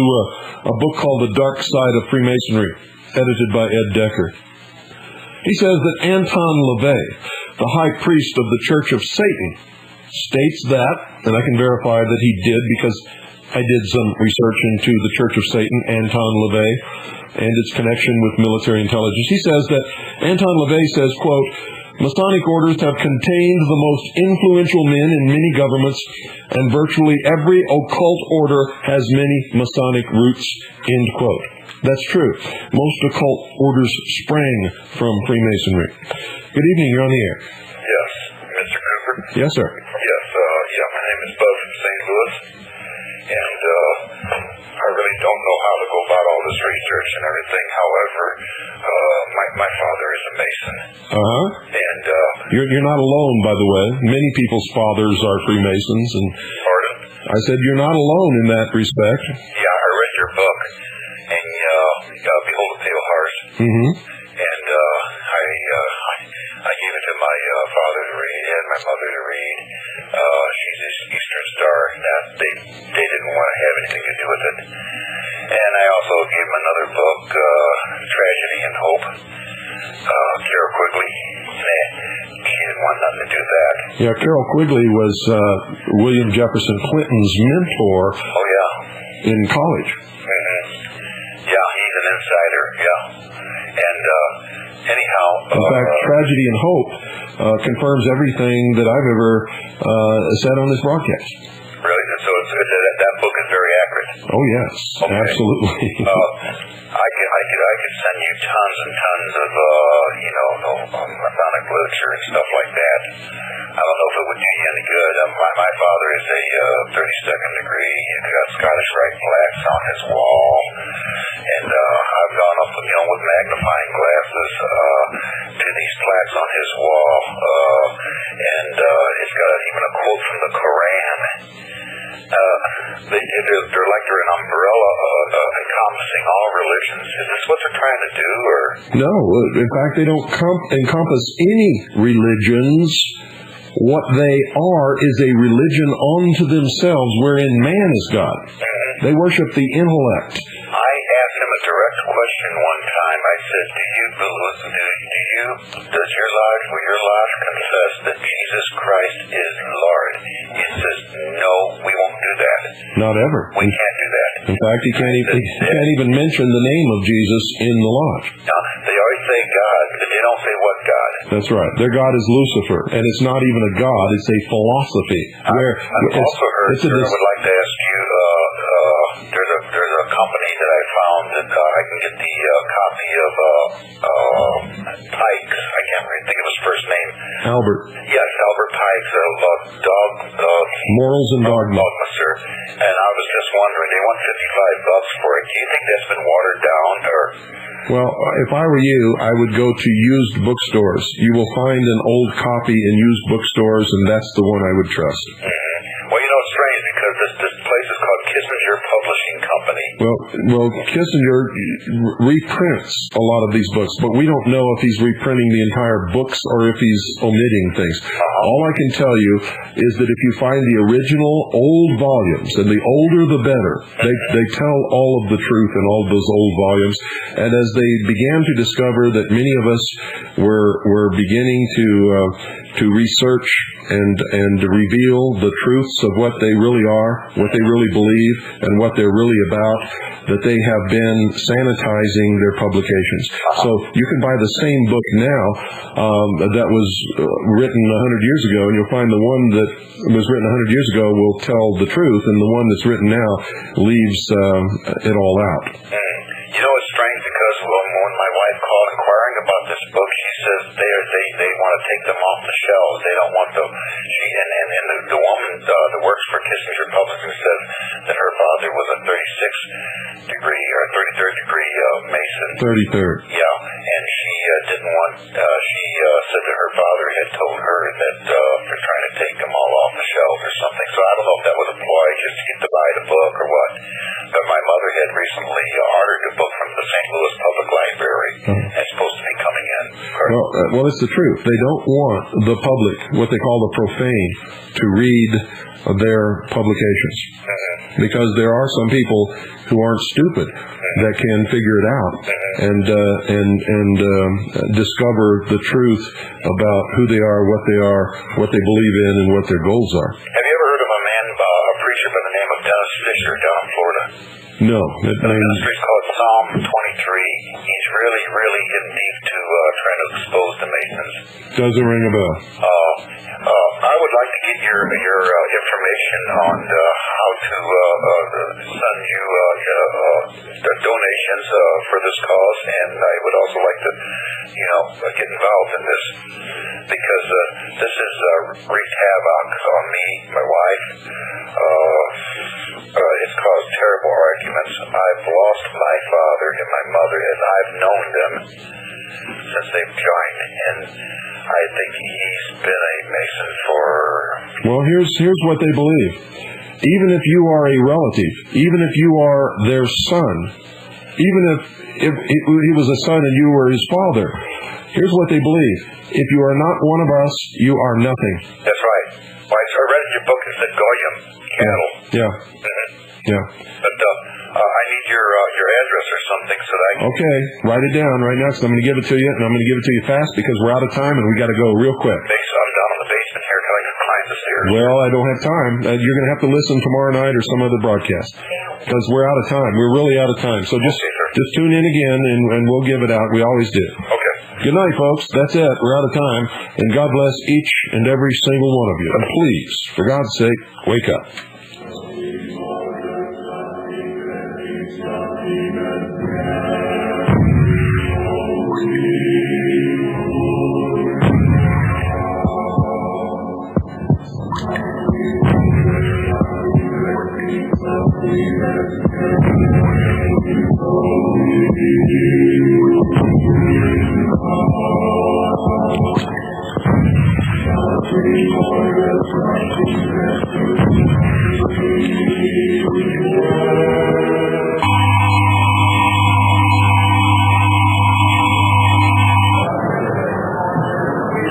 a book called The Dark Side of Freemasonry, edited by Ed Decker. He says that Anton LaVey, the high priest of the Church of Satan, states that, and I can verify that he did because I did some research into the Church of Satan, Anton LaVey, and its connection with military intelligence. He says that Anton LaVey says, quote, Masonic orders have contained the most influential men in many governments, and virtually every occult order has many Masonic roots, end quote. That's true. Most occult orders sprang from Freemasonry. Good evening, you're on the air. Yes, Mr. Cooper? Yes, sir. Yes, my name is Buzz from St. Louis, and I really don't know how to go about all this research and everything. However, my father is a Mason. And you're not alone, by the way. Many people's fathers are Freemasons. And pardon? I said you're not alone in that respect. Yeah, I read your book, and Behold a Pale Heart. Mm-hmm. And I gave it to my father to read and my mother to read. She's this Eastern Star. That they didn't want to have anything to do with it. And I also gave him another book, Tragedy and Hope. Carol Quigley. He didn't want nothing to do with that. Yeah, Carol Quigley was William Jefferson Clinton's mentor. Oh, yeah. In college. Mm-hmm. Yeah, he's an insider. Yeah. And anyhow, in fact, Tragedy and Hope confirms everything that I've ever said on this broadcast. Really? So that book is very accurate. Oh yes, okay. Absolutely. I could send you tons and tons of Masonic literature and stuff like that. I don't know if it would do you any good. My father is a 32nd degree. He's got Scottish Rite plaques on his wall, and I've gone up, with magnifying glasses to these plaques on his wall, and it's got even a quote from the Koran. They're like they're an umbrella encompassing all religions. Is this what they're trying to do, or? No, in fact, they don't encompass any religions. What they are is a religion unto themselves, wherein man is God. They worship the intellect. I asked him a direct question one time. I said, does your lodge confess that Jesus Christ is Lord? He says, no, we won't do that. Not ever. We can't do that. In fact, he can't even mention the name of Jesus in the lodge. No, they always say God, but they don't say what God. That's right. Their God is Lucifer, and it's not even a God, it's a philosophy. I've also heard, sir, I would like to ask you, there's a company that I found that I can get the copy of Pikes. I can't really think of his first name. Albert. Yes, Albert Pike's dog Morals and Dogma. Sir. And I was just wondering, they want $55 for it. Do you think that's been watered down, or? Well, if I were you, I would go to used bookstores. You will find an old copy in used bookstores, and that's the one I would trust. Mm-hmm. Well, it's strange because this place is called Kissinger Publishing Company. Well, Kissinger reprints a lot of these books, but we don't know if he's reprinting the entire books or if he's omitting things. All I can tell you is that if you find the original old volumes, and the older the better, they tell all of the truth in all of those old volumes. And as they began to discover that many of us were beginning to research and to reveal the truths of what they really are, what they really believe, and what they're really about, that they have been sanitizing their publications. So you can buy the same book now that was written 100 years ago, and you'll find the one that was written 100 years ago will tell the truth, and the one that's written now leaves it all out. It's strange because when my wife called inquiring about this book, she says they want to take them off the shelves. They don't want them. The woman that works for Kissinger Publishing says that her father was a 36th degree or 33rd degree Mason. 33rd. Yeah, and she didn't want. She said that her father had told her that they're trying to take them all off the shelves or something. So I don't know if that was a ploy just to get to buy the book or what. But my mother had recently ordered a book from the St. Louis Public Library, and it's supposed to be coming in. Well, it's the truth. They don't want the public, what they call the profane, to read their publications. Because there are some people who aren't stupid that can figure it out and discover the truth about who they are, what they believe in, and what their goals are. Have you ever heard of a preacher by the name of Dennis Fisher down in Florida? No. The ministry's called Psalm 23. He's really in deep to trying to expose the Masons. Doesn't ring a bell. I would like to get your information on how to send you donations for this cause, and I would also like to, get involved in this because this has wreaked havoc on me, my wife. It's caused terrible arguments. I've lost my father and my mother, and I've known them since they've joined, and I think he's been a Mason for... Well, here's what they believe. Even if you are a relative, even if you are their son, even if he was a son and you were his father, here's what they believe. If you are not one of us, you are nothing. That's right. Well, I read in your book it said Goyim, cattle. Yeah. Yeah. But I need your address or something so that I can... Okay, write it down right now, because I'm going to give it to you, and I'm going to give it to you fast because we're out of time and we got to go real quick. I'm down in the basement here till I can climb the stairs. Well, I don't have time. You're going to have to listen tomorrow night or some other broadcast because we're out of time. We're really out of time. So just tune in again and we'll give it out. We always do. Okay. Good night, folks. That's it. We're out of time. And God bless each and every single one of you. And please, for God's sake, wake up.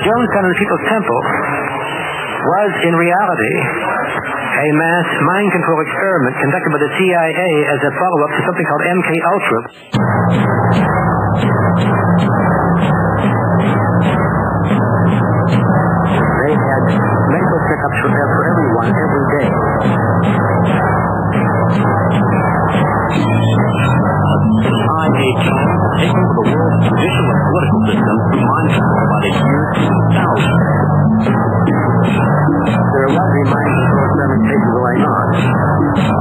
Jonestown and the People's Temple was, in reality, a mass mind control experiment conducted by the CIA as a follow-up to something called MK Ultra. They had medical checkups for everyone every day. I'm a team taken for the world's traditional and political system through mind control by the year 2000. There was a mind control experimentation going on.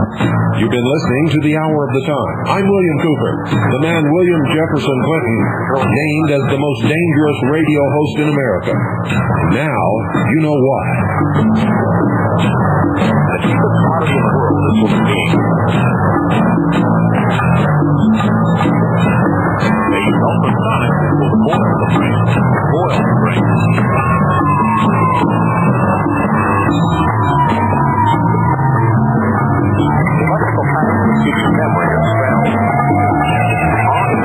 You've been listening to The Hour of the Time. I'm William Cooper, the man William Jefferson Clinton named as the most dangerous radio host in America. Now, you know why. The cheapest commodity in the world is human beings. They use ultrasonics to boil the brain. Boil the brain. Electrical patterns give you memory of smells.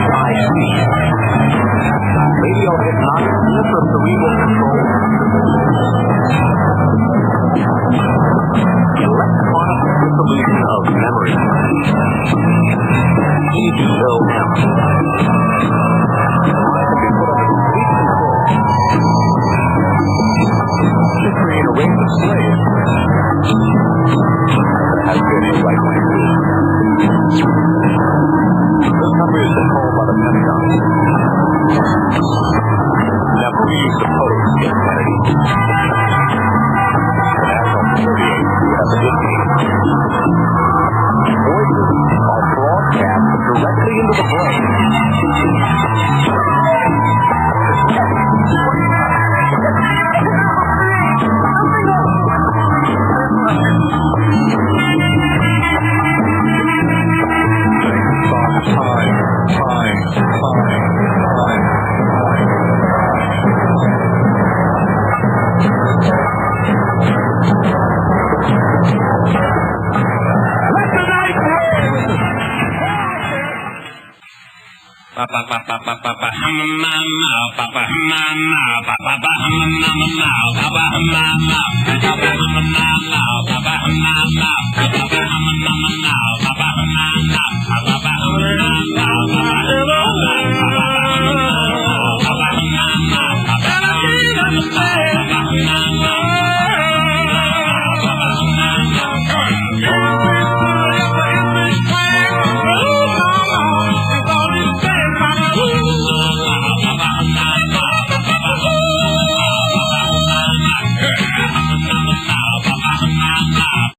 REIC. Radio hypnotic intracerebral control. Electronic dissolution of memory. EDOM. The mind can be put under complete control. To create a race of slaves. There has been a right-wing coup. This country is controlled by the Pentagon. Never used to pose against Kennedy. The National Security Agency has a good team. Voices are broadcast directly into the brain. Papa,